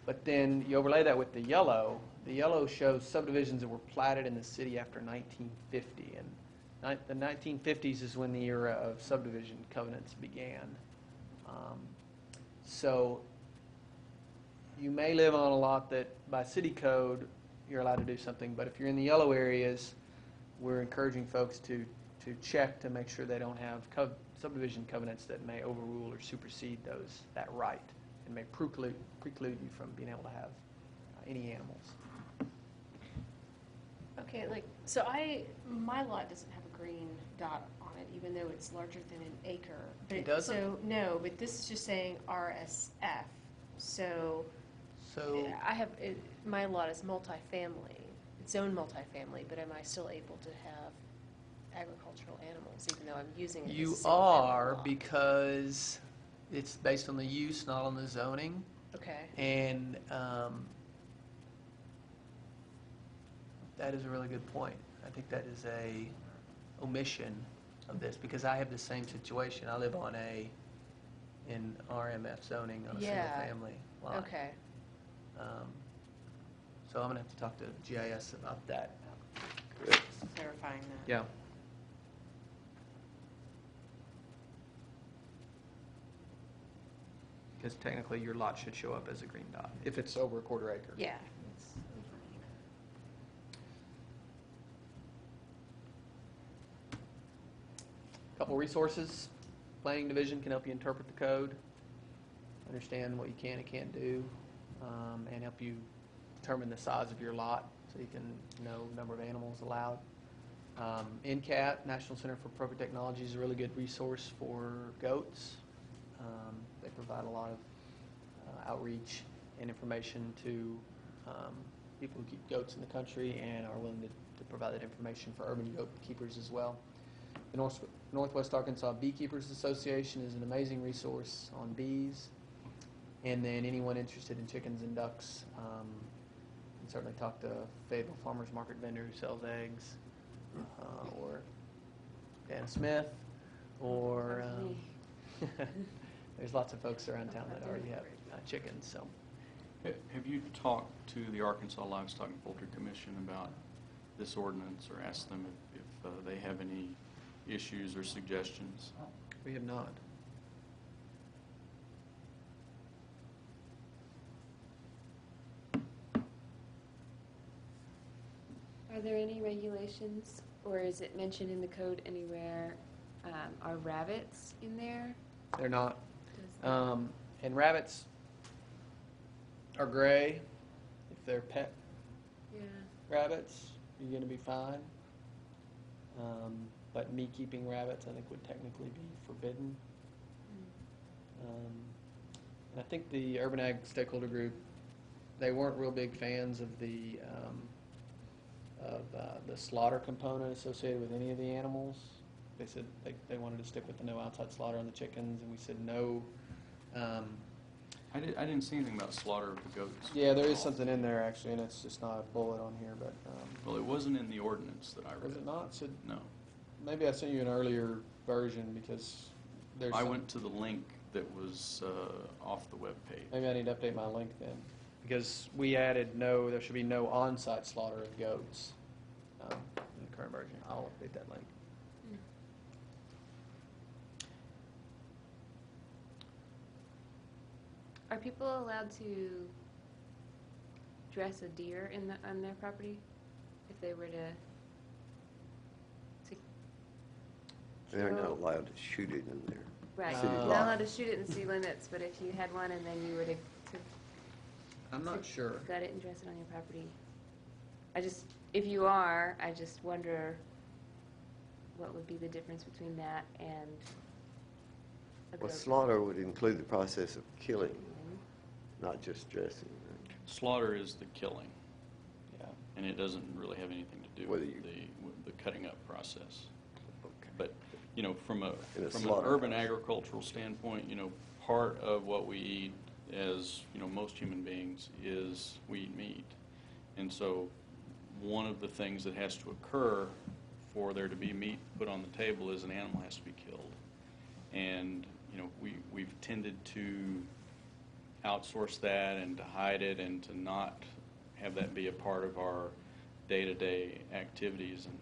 But then you overlay that with the yellow. The yellow shows subdivisions that were platted in the city after 1950. And the 1950s is when the era of subdivision covenants began. So you may live on a lot that by city code you're allowed to do something, but if you're in the yellow areas, we're encouraging folks to check to make sure they don't have subdivision covenants that may overrule or supersede that right and may preclude you from being able to have any animals. Okay, so my lot doesn't have a green dot on it, even though it's larger than an acre. But It doesn't? So, no, but this is just saying RSF. So I have, my lot is multifamily, its own multifamily, but am I still able to have agricultural animals, even though I'm using it as a You single-family are, lot? because it's based on the use, not on the zoning. Okay. And that is a really good point. I think that is a omission of this, because I have the same situation. I live in RMF zoning on a Yeah. single-family lot. Okay. So I'm going to have to talk to GIS about that. Clarifying that. Yeah. Because technically your lot should show up as a green dot, if it's over a quarter acre. Yeah. Couple resources. Planning division can help you interpret the code. understand what you can and can't do, and help you determine the size of your lot so you can know number of animals allowed. NCAT, National Center for Appropriate Technology, is a really good resource for goats. They provide a lot of outreach and information to people who keep goats in the country and are willing to provide that information for urban goat keepers as well. The Northwest Arkansas Beekeepers Association is an amazing resource on bees. And then anyone interested in chickens and ducks can certainly talk to Fayetteville Farmers Market vendor who sells eggs, or Dan Smith, or there's lots of folks around town that already have chickens. So, Have you talked to the Arkansas Livestock and Poultry Commission about this ordinance, or asked them if they have any issues or suggestions? we have not. Are there any regulations, or is it mentioned in the code anywhere? Are rabbits in there? They're not. Does And rabbits are gray. If they're pet yeah. rabbits, you're going to be fine. But me-keeping rabbits, I think, would technically be forbidden. And I think the Urban Ag Stakeholder Group, they weren't real big fans of the slaughter component associated with any of the animals. They said they wanted to stick with the no outside slaughter on the chickens, and we said no. I didn't see anything about slaughter of the goats. Yeah, there is something in there actually, and it's just not a bullet on here. But Well, it wasn't in the ordinance that I read. was it not? So No. maybe I sent you an earlier version because there's. I went to the link that was off the web page. Maybe I need to update my link then, because we added no. There should be no on-site slaughter of goats in the current version. I'll update that link. Are people allowed to dress a deer on their property if they were to They're not kill? allowed to shoot it in there. Right, City you're law. not allowed to shoot it in city limits, but if you had one and then you were to I'm not sure. gut it and dress it on your property, if you are, I just wonder what would be the difference between that and a Well, goat. slaughter would include the process of killing, not just dressing. Right? Slaughter is the killing, Yeah. and it doesn't really have anything to do Whether with you- the cutting up process. Okay. But, from In a an slaughter urban house. agricultural standpoint, part of what we eat as, most human beings is we eat meat. And so one of the things that has to occur for there to be meat put on the table is an animal has to be killed. And, we've tended to outsource that and to hide it and to not have that be a part of our day-to-day activities. And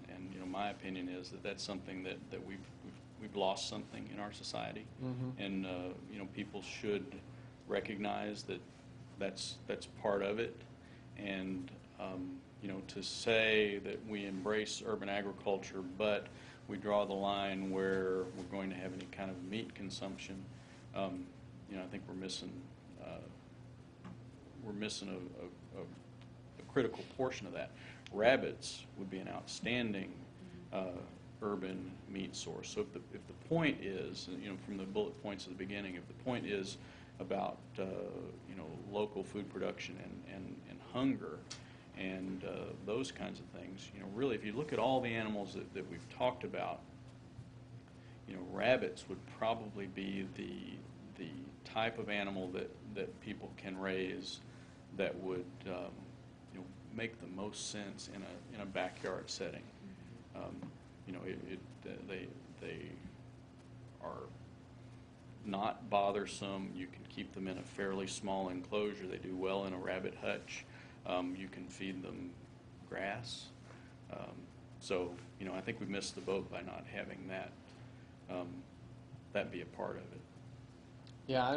my opinion is that that's something that we've lost something in our society. Mm-hmm. And, people should recognize that that's part of it. And, to say that we embrace urban agriculture, but we draw the line where we're going to have any kind of meat consumption, I think we're missing a critical portion of that. Rabbits would be an outstanding urban meat source. So if the point is, from the bullet points at the beginning, if the point is about local food production and hunger and those kinds of things, really, if you look at all the animals that we've talked about, rabbits would probably be the type of animal that people can raise that would make the most sense in a backyard setting. They are not bothersome. You can keep them in a fairly small enclosure. They do well in a rabbit hutch. You can feed them grass. So I think we missed the boat by not having that be a part of it. Yeah, I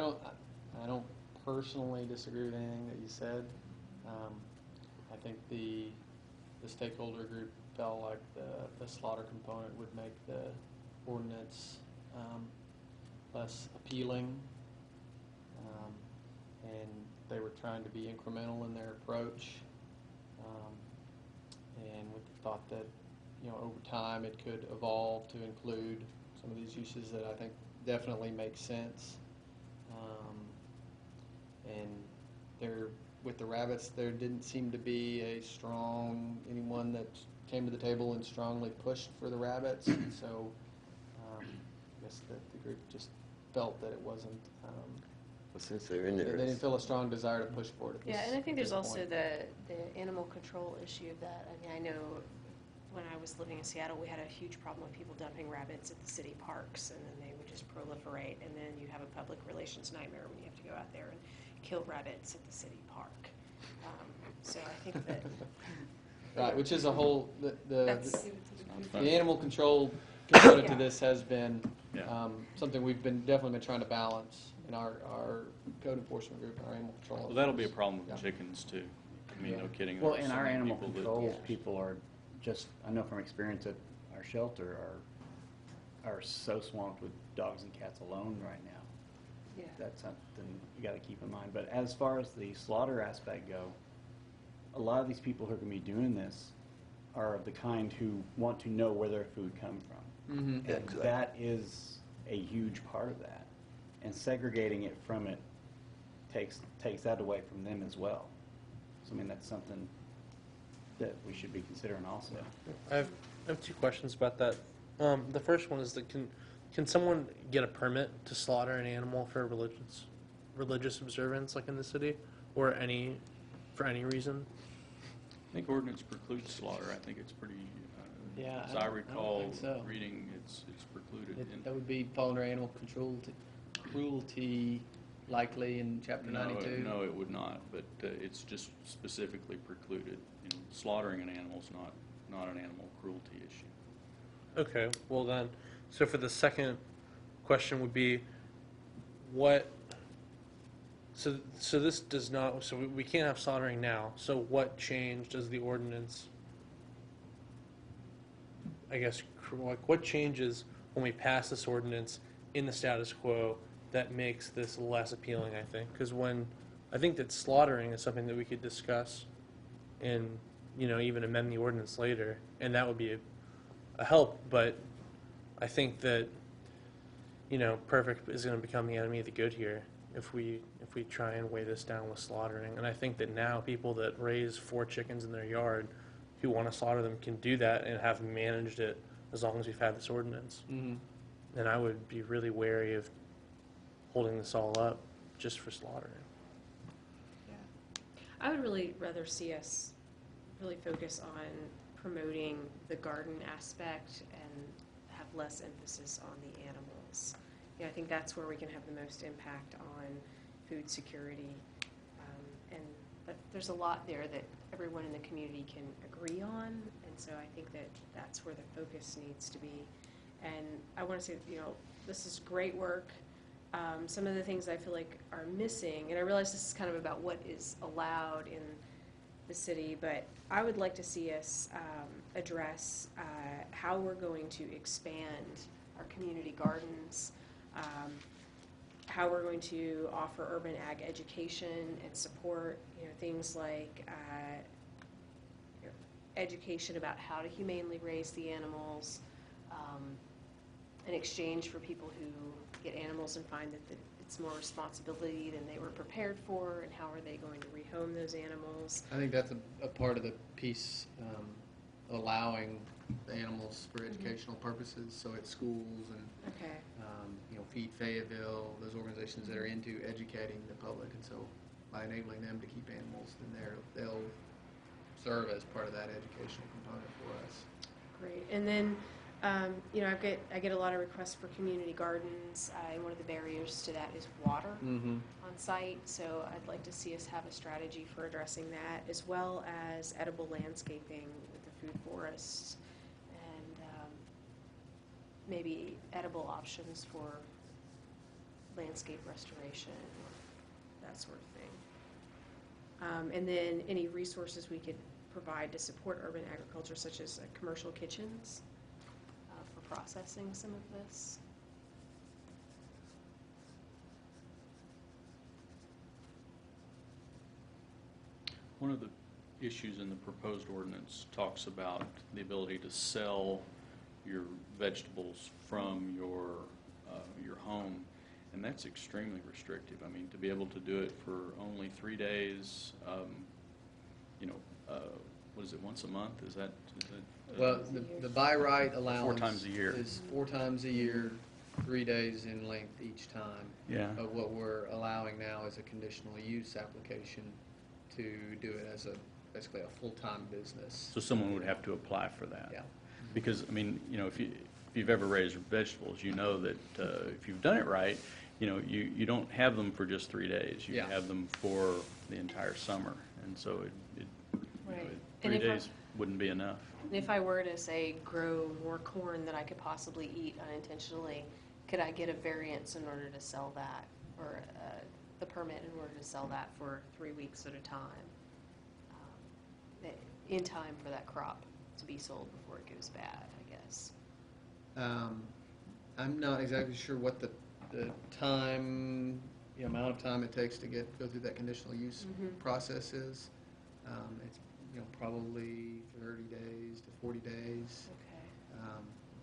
don't personally disagree with anything that you said. I think the stakeholder group felt like the slaughter component would make the ordinance less appealing. And they were trying to be incremental in their approach. And with the thought that, over time it could evolve to include some of these uses that I think definitely make sense. And with the rabbits, there didn't seem to be anyone that came to the table and strongly pushed for the rabbits. And so I guess that the group just felt that it wasn't, Well, since they're in they there, didn't feel a strong desire to push for it at this Yeah, and I think there's this also point. the animal control issue of that. I mean, I know when I was living in Seattle, we had a huge problem with people dumping rabbits at the city parks, and then they would just proliferate, and then you have a public relations nightmare when you have to go out there and kill rabbits at the city park. So I think that Right, which is a whole, that's, the animal control component to Yeah. this has been Yeah. something we've definitely been trying to balance in our code enforcement group and our animal control. Well, that'll be a officers. problem with Yeah. chickens too. I mean, Yeah. no kidding. Well, there are and so our many animal people that- control Yeah. people are just, I know from experience at our shelter, are so swamped with dogs and cats alone right now. yeah. That's something you gotta keep in mind. But as far as the slaughter aspect go, a lot of these people who are gonna be doing this are of the kind who want to know where their food comes from. Mhm. And Exactly. that is a huge part of that. And segregating it from it takes that away from them as well. So, I mean, that's something that we should be considering also. I have two questions about that. The first one is that can someone get a permit to slaughter an animal for religious observance, like in the city, or for any reason? I think ordinance precludes slaughter. I think it's pretty, Yeah, as I I don't recall think so. reading, it's precluded. And- That would be fall under animal cruelty likely in chapter No, 92. No, it would not, but it's just specifically precluded. Slaughtering an animal is not an animal cruelty issue. Okay, well then, so for the second question would be, so this does not, so we can't have slaughtering now, so what change does the ordinance, I guess, like what changes when we pass this ordinance in the status quo that makes this less appealing, I think? Because I think that slaughtering is something that we could discuss and, even amend the ordinance later, and that would be a help, but I think that, perfect is going to become the enemy of the good here if we try and weigh this down with slaughtering. And I think that now people that raise 4 chickens in their yard who want to slaughter them can do that and have managed it as long as we've had this ordinance. Mm-hmm. And I would be really wary of holding this all up just for slaughtering. Yeah. I would really rather see us really focus on promoting the garden aspect and have less emphasis on the animals. I think that's where we can have the most impact on food security. But there's a lot there that everyone in the community can agree on, and so I think that that's where the focus needs to be. And I want to say, this is great work. Some of the things I feel like are missing, and I realize this is kind of about what is allowed in the city, but I would like to see us address how we're going to expand our community gardens, how we're going to offer urban ag education and support, things like education about how to humanely raise the animals, in exchange for people who get animals and find that it's more responsibility than they were prepared for, and how are they going to rehome those animals. I think that's a part of the piece, allowing the animals for educational purposes, so at schools and, Okay. Feed Fayetteville, those organizations that are into educating the public, and so by enabling them to keep animals, then they'll serve as part of that educational component for us. Great. And then, I get a lot of requests for community gardens. One of the barriers to that is water Mm-hmm. on site, so I'd like to see us have a strategy for addressing that, as well as edible landscaping with the food forests, and maybe edible options for landscape restoration, that sort of thing. And then any resources we could provide to support urban agriculture, such as commercial kitchens for processing some of this. One of the issues in the proposed ordinance talks about the ability to sell your vegetables from your home, and that's extremely restrictive. I mean, to be able to do it for only 3 days, what is it, once a month? Is that Well, the by right allowance. 4 times a year. Is 4 times a year, 3 days in length each time. Yeah. But what we're allowing now is a conditional use application to do it as basically a full-time business. So someone would have to apply for that? Yeah. Because, I mean, if you've ever raised vegetables, you know that if you've done it right, you don't have them for just 3 days. You Yeah. have them for the entire summer. And so Right. 3 And if I- days wouldn't be enough. And if I were to, say, grow more corn than I could possibly eat unintentionally, could I get a variance in order to sell that, or the permit in order to sell that for 3 weeks at a time, in time for that crop to be sold before it goes bad, I guess? I'm not exactly sure what the time, the amount of time it takes to go through that conditional use Mhm. process is. It's, probably 30 days to 40 days. Okay.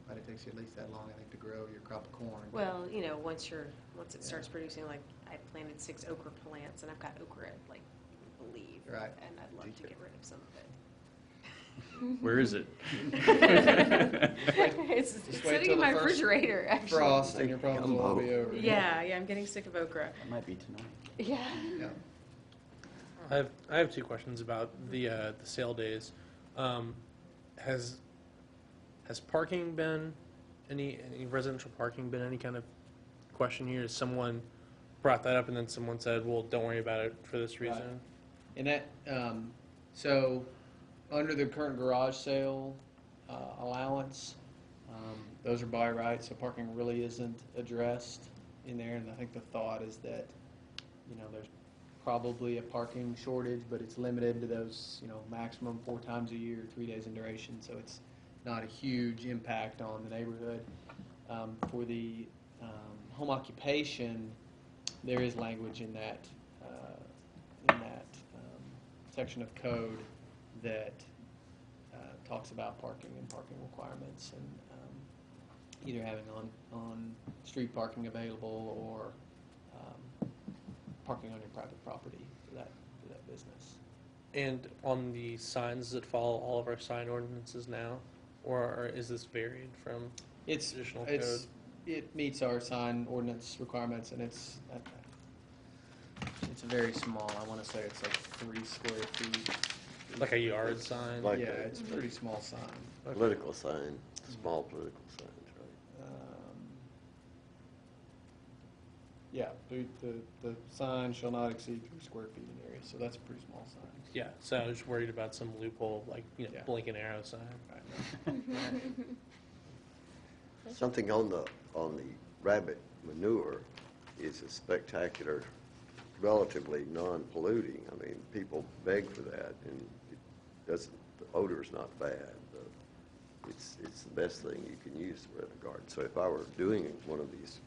But it takes you at least that long, I think, to grow your crop of corn. Well, once it starts producing, like, I planted 6 okra plants, and I've got okra, like, you wouldn't believe. Right. And I'd love to get rid of some of it. Where is it? It's Just wait sitting till in the my first refrigerator, actually. Frost and your problems will all be over. Yeah, I'm getting sick of okra. That might be tonight. Yeah. Yeah. I have 2 questions about the sale days. Has parking been any residential parking been any kind of question here? Has someone brought that up and then someone said, "Well, don't worry about it for this reason"? Right. And that, so, under the current garage sale allowance, those are by right, so parking really isn't addressed in there. And I think the thought is that, there's probably a parking shortage, but it's limited to those, maximum 4 times a year, 3 days in duration, so it's not a huge impact on the neighborhood. For the home occupation, there is language in that section of code that talks about parking and parking requirements, and either having on street parking available or parking on your private property for that business. And on the signs, does it follow all of our sign ordinances now, or is this varied from traditional code? It meets our sign ordinance requirements, and it's very small. I want to say it's like 3 square feet. Like a yard sign? Like Yeah, a it's a pretty small sign. political sign, small political signs, right? Yeah, the sign shall not exceed 3 square feet in area, so that's a pretty small sign. Yeah, so I was just worried about some loophole, like, Yeah. blinking arrow sign. Something on the rabbit manure is a spectacular, relatively non-polluting. I mean, people beg for that, and the odor's not bad. It's the best thing you can use for a garden. So if I were doing one of these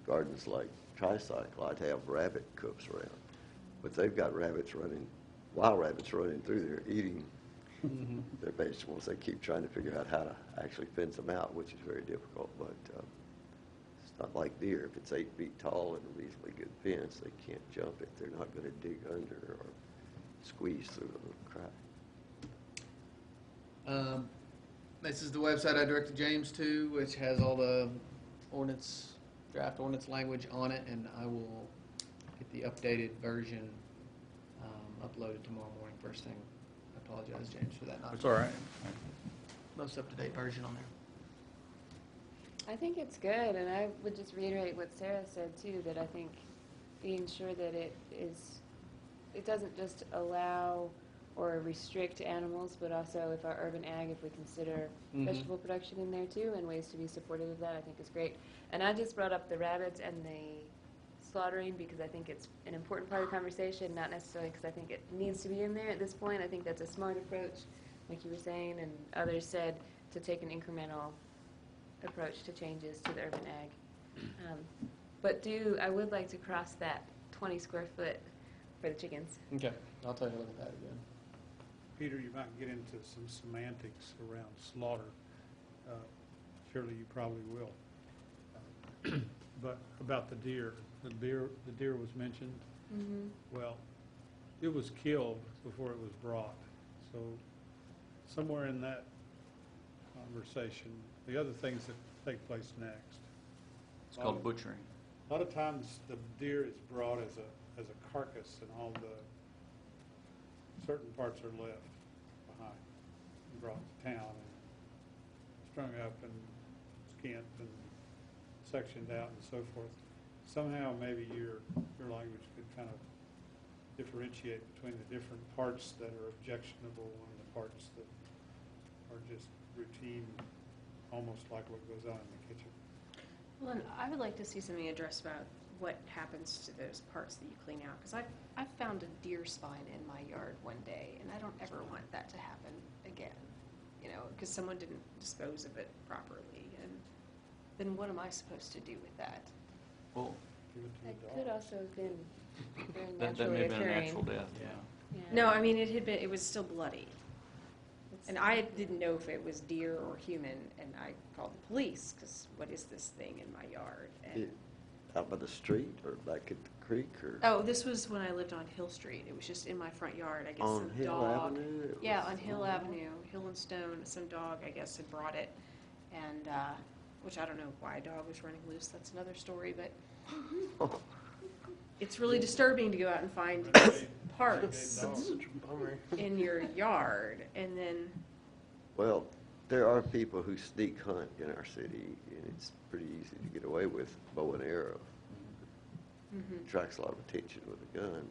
gardens like Tricycle, I'd have rabbit coops around. But they've got wild rabbits running through there eating their vegetables. They keep trying to figure out how to actually fence them out, which is very difficult. But it's not like deer. If it's 8 feet tall and a reasonably good fence, they can't jump it. They're not going to dig under or squeeze through a little crack. This is the website I directed James to, which has all the draft ordinance language on it, and I will get the updated version uploaded tomorrow morning first thing. I apologize, James, for that. It's all right. Most up-to-date version on there. I think it's good, and I would just reiterate what Sarah said too, that I think being sure that it doesn't just allow or restrict animals, but also if our urban ag, if we consider vegetable production in there too, and ways to be supportive of that, I think is great. And I just brought up the rabbits and the slaughtering because I think it's an important part of the conversation, not necessarily because I think it needs to be in there at this point. I think that's a smart approach, like you were saying, and others said, to take an incremental approach to changes to the urban ag. But I would like to cross that 20 square foot for the chickens. Okay. I'll take a look at that again. Peter, you might get into some semantics around slaughter. Surely you probably will. But about the deer was mentioned. Mm-hmm. Well, it was killed before it was brought. So somewhere in that conversation, the other things that take place next. It's called butchering. A lot of times the deer is brought as a carcass and all the certain parts are left behind and brought to town and strung up and skinned and sectioned out and so forth. Somehow maybe your language could kind of differentiate between the different parts that are objectionable and the parts that are just routine, almost like what goes on in the kitchen. Well, and I would like to see something addressed about what happens to those parts that you clean out, because I found a deer spine in my yard one day, and I don't ever want that to happen again, you know, because someone didn't dispose of it properly, and then what am I supposed to do with that? Well, Give it to It the could dog. also have been very that naturally may have been a occurring. natural death, Yeah. yeah. Yeah. No, I mean, it was still bloody. It's- And I didn't know if it was deer or human, and I called the police, because what is this thing in my yard? And, Out by the street or back at the creek or oh, this was when I lived on Hill Street. It was just in my front yard. I guess on some Hill dog. Avenue? It Yeah, was- on Hill Avenue, Hill and Stone. Some dog, I guess, had brought it, and which I don't know why a dog was running loose. That's another story, but it's really disturbing to go out and find Renegade- parts renegade dog. Such a bummer. in your yard, and then Well, there are people who sneak hunt in our city, and it's pretty easy to get away with bow and arrow. Attracts a lot of attention with a gun,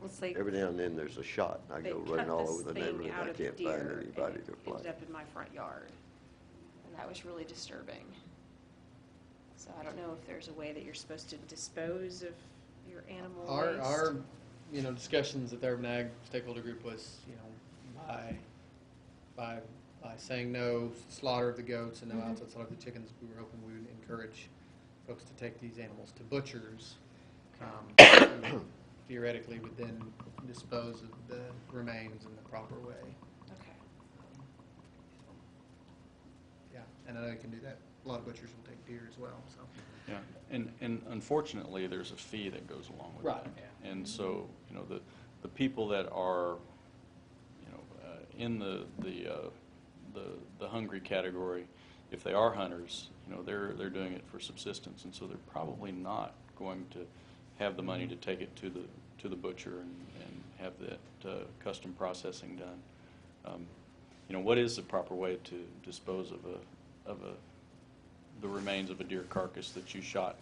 let's but say every now and then there's a shot, and I they go cut running all this over the thing neighborhood. out I of the can't deer, find and anybody it to ended play. up in my front yard, and that was really disturbing. So I don't know if there's a way that you're supposed to dispose of your animal waste. Our discussions at the Urban Ag Stakeholder Group was, by saying no slaughter of the goats and no outside slaughter of the chickens, we were hoping we would encourage folks to take these animals to butchers, who theoretically would then dispose of the remains in the proper way. Okay. Yeah, and I know you can do that. A lot of butchers will take deer as well, so. Yeah, and unfortunately, there's a fee that goes along with Right, that. yeah. And so, the people that are, in the hungry category, if they are hunters, they're doing it for subsistence, and so they're probably not going to have the money to take it to the butcher and have that custom processing done. What is the proper way to dispose of the remains of a deer carcass that you shot,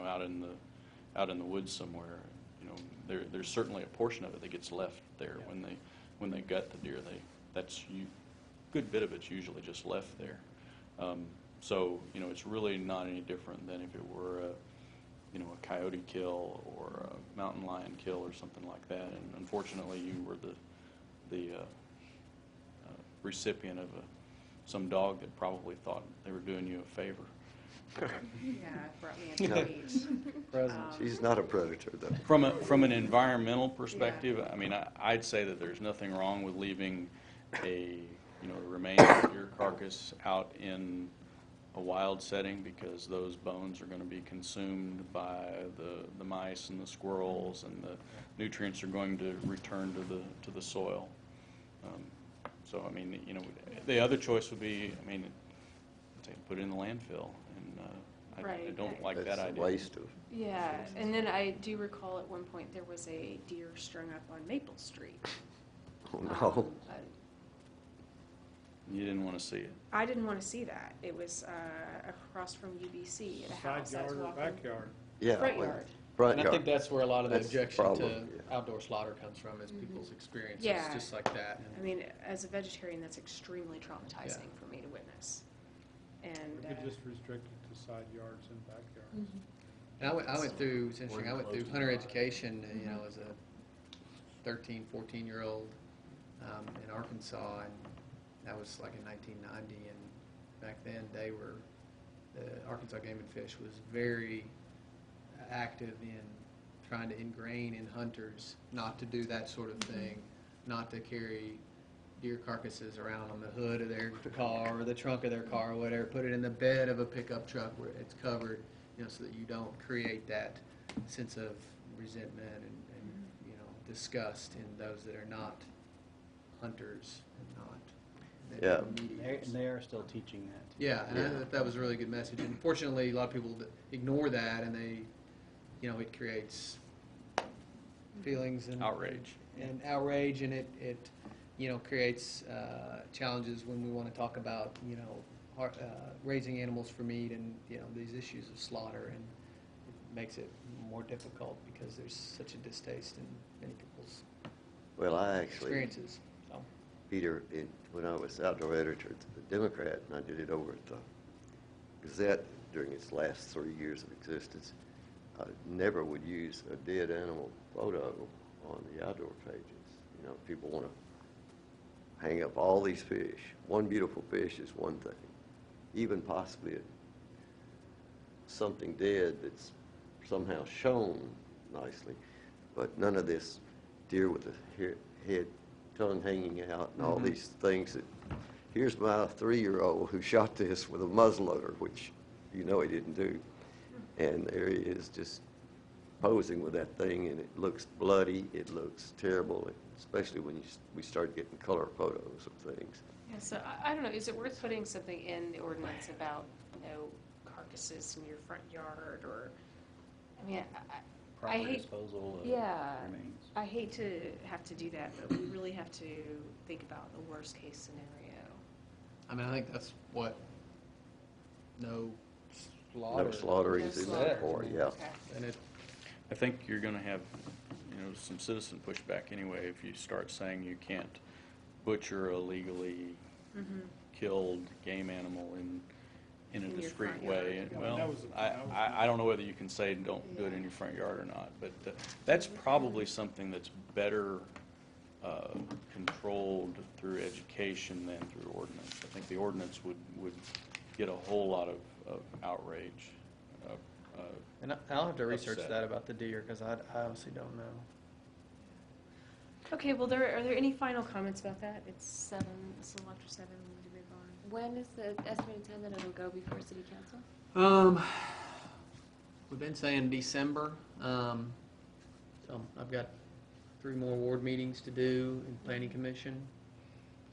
out in the woods somewhere? There's certainly a portion of it that gets left there when they gut the deer. Good bit of it's usually just left there. So it's really not any different than if it were a coyote kill or a mountain lion kill or something like that. And unfortunately, you were the recipient of some dog that probably thought they were doing you a favor. Yeah, it brought me into No. the weeds. She's not a predator, though. From an environmental perspective, I mean, I'd say that there's nothing wrong with leaving the remains of a deer carcass out in a wild setting, because those bones are going to be consumed by the mice and the squirrels, and the nutrients are going to return to the soil. So I mean, the other choice would be, say, put it in the landfill, and I Right. don't like that That's a idea. waste of, Yeah, and then I do recall at one point there was a deer strung up on Maple Street. oh no. You didn't want to see it. I didn't want to see that. It was across from UBC at a house. Side I was yard or walking. backyard? Yeah. Front well, yard. Front And I yard. think that's where a lot of the That's the objection problem, to yeah. outdoor slaughter comes from, is people's experiences, Yeah. just like that. I mean, as a vegetarian, that's extremely traumatizing Yeah. for me to witness. And We could just restrict it to side yards and backyards. And I went through, it's interesting, I went through Close to hunter the education, as a 13, 14-year-old in Arkansas, and that was like in 1990, and back then the Arkansas Game and Fish was very active in trying to ingrain in hunters not to do that sort of thing, not to carry deer carcasses around on the hood of their car or the trunk of their car or whatever, put it in the bed of a pickup truck where it's covered, so that you don't create that sense of resentment and disgust in those that are not hunters and not. Yeah. And they are still teaching that. Yeah, and I Yeah. thought that was a really good message. And fortunately, a lot of people ignore that, and they, it creates feelings and Outrage. and outrage, and it creates challenges when we want to talk about raising animals for meat and these issues of slaughter, and it makes it more difficult because there's such a distaste in many people's Well, I actually, experiences. So. Peter, when I was outdoor editor at the Democrat, and I did it over at the Gazette during its last 3 years of existence, I never would use a dead animal photo on the outdoor pages. People want to hang up all these fish. One beautiful fish is one thing. Even possibly something dead that's somehow shown nicely, but none of this deer with the head, tongue hanging out, and all these things that, here's my 3-year-old who shot this with a muzzleloader, which he didn't do. And there he is just posing with that thing, and it looks bloody, it looks terrible, especially when we start getting color photos of things. Yeah, so I don't know, is it worth putting something in the ordinance about no carcasses in your front yard, or, I mean, I Proper hate, disposal of Yeah. remains. I hate to have to do that, but we really have to think about the worst case scenario. I mean, I think that's what no slaughter. No slaughtering No is in slaughter. that for, yeah. Okay. And it, I think you're going to have, some citizen pushback anyway if you start saying you can't butcher a legally killed game animal in a In your discreet front way. yard. Yeah, Well, that was- I don't know whether you can say don't do it in your front yard or not, but that's probably something that's better controlled through education than through ordinance. I think the ordinance would get a whole lot of outrage. and I'll have to research Upset. that about the deer, because I honestly don't know. Okay, well, are there any final comments about that? It's a little after 7, we need to move on. When is the estimated time that it'll go before city council? We've been saying December, so I've got 3 more ward meetings to do in planning commission,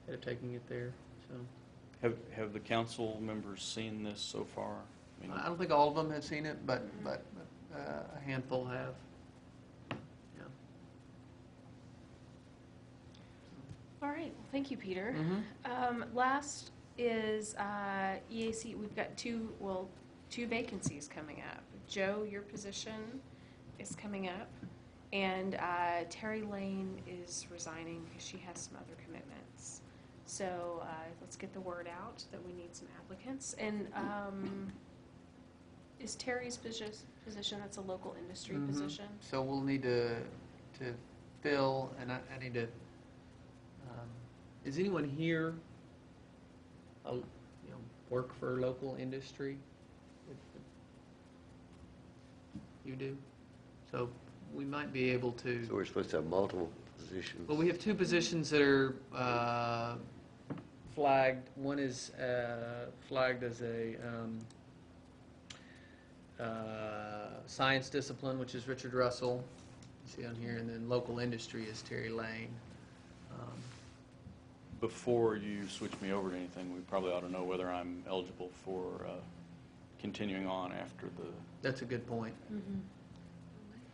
instead of taking it there, so. Have the council members seen this so far? I mean, I don't think all of them have seen it, but a handful have. Yeah. All right, well, thank you, Peter. Mm-hmm. Last is EAC, we've got two vacancies coming up. Joe, your position is coming up, and Terry Lane is resigning because she has some other commitments. So let's get the word out that we need some applicants. And is Terry's position, that's a local industry position? So we'll need to fill, and I need to, is anyone here, work for local industry? You do? So we might be able to. So we're supposed to have multiple positions. Well, we have 2 positions that are flagged. One is flagged as a science discipline, which is Richard Russell, you see on here, and then local industry is Terry Lane. Before you switch me over to anything, we probably ought to know whether I'm eligible for continuing on after That's a good point.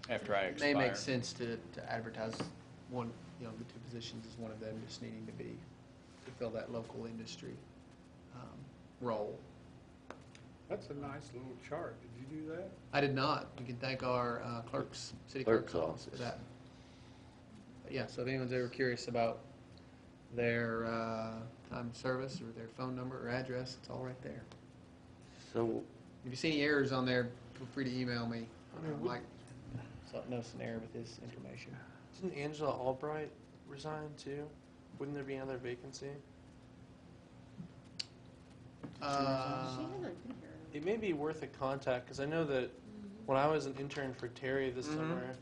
after I It expire. may make sense to advertise one, the 2 positions as one of them just needing to fill that local industry role. That's a nice little chart. Did you do that? I did not. You can thank our city Clerk's clerk's office for office. that. But yeah, so if anyone's ever curious about their time of service or their phone number or address, it's all right there. So, If you see any errors on there, feel free to email me. Mike noticed an error with his information. Didn't Angela Albright resign too? Wouldn't there be another vacancy? She hasn't been here. It may be worth a contact, because I know that when I was an intern for Terry this Mhm. summer,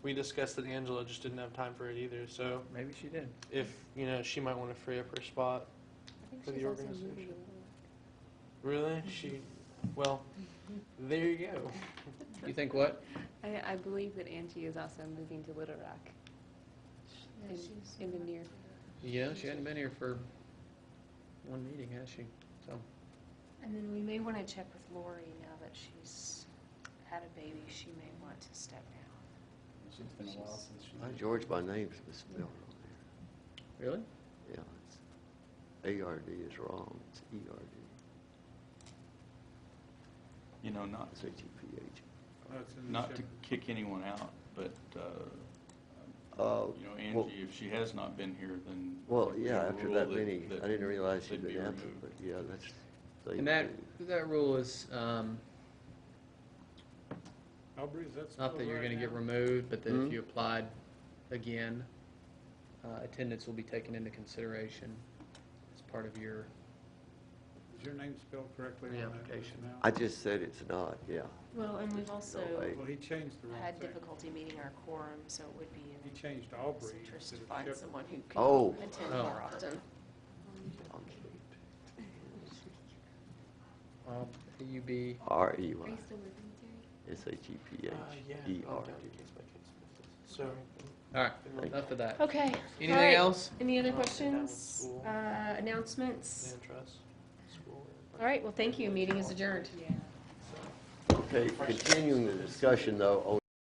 we discussed that Angela just didn't have time for it either. So Maybe she did. if she might want to free up her spot I think for the she's also moving organization. a little. Really, well, there you go. You think what? I believe that Angie is also moving to Little Rock in the near. Yeah, she hadn't been here for one meeting, has she? So, And then we may want to check with Lori now that she's had a baby. She may want to step down. It's been a while since she. George, my name's misspelled on really? there. Yeah, it's ARD is wrong. It's ERD. You know, not, SHEPH. That's in the not to shepherd. kick anyone out, but, Oh, you know, well- Angie, if she has not been here, then. Well, there'd be yeah, a after rule that many, I didn't realize she'd they'd be been absent, removed. but yeah, that's. they And that, do. that rule is, Aubrey, is that not spelled that you're right gonna get now? removed, but that Mhm. if you applied again, attendance will be taken into consideration as part of your, Is your name spelled correctly on that list Reapplication. now? I just said it's not, yeah. Well, and we've also No, I- Well, he changed the wrong had thing. difficulty meeting our quorum, so it would be He in changed his Aubrey interest instead to of find Shepherd. someone who could Oh. attend Oh. more often. AUB. Are REY, you still living with Terry? SHEPHERD. So, All right, enough of that. Okay. Anything all right. else? Any other Down with questions? school. Announcements? land trust, school. All right, well, thank you. Meeting is adjourned. Okay, continuing the discussion though,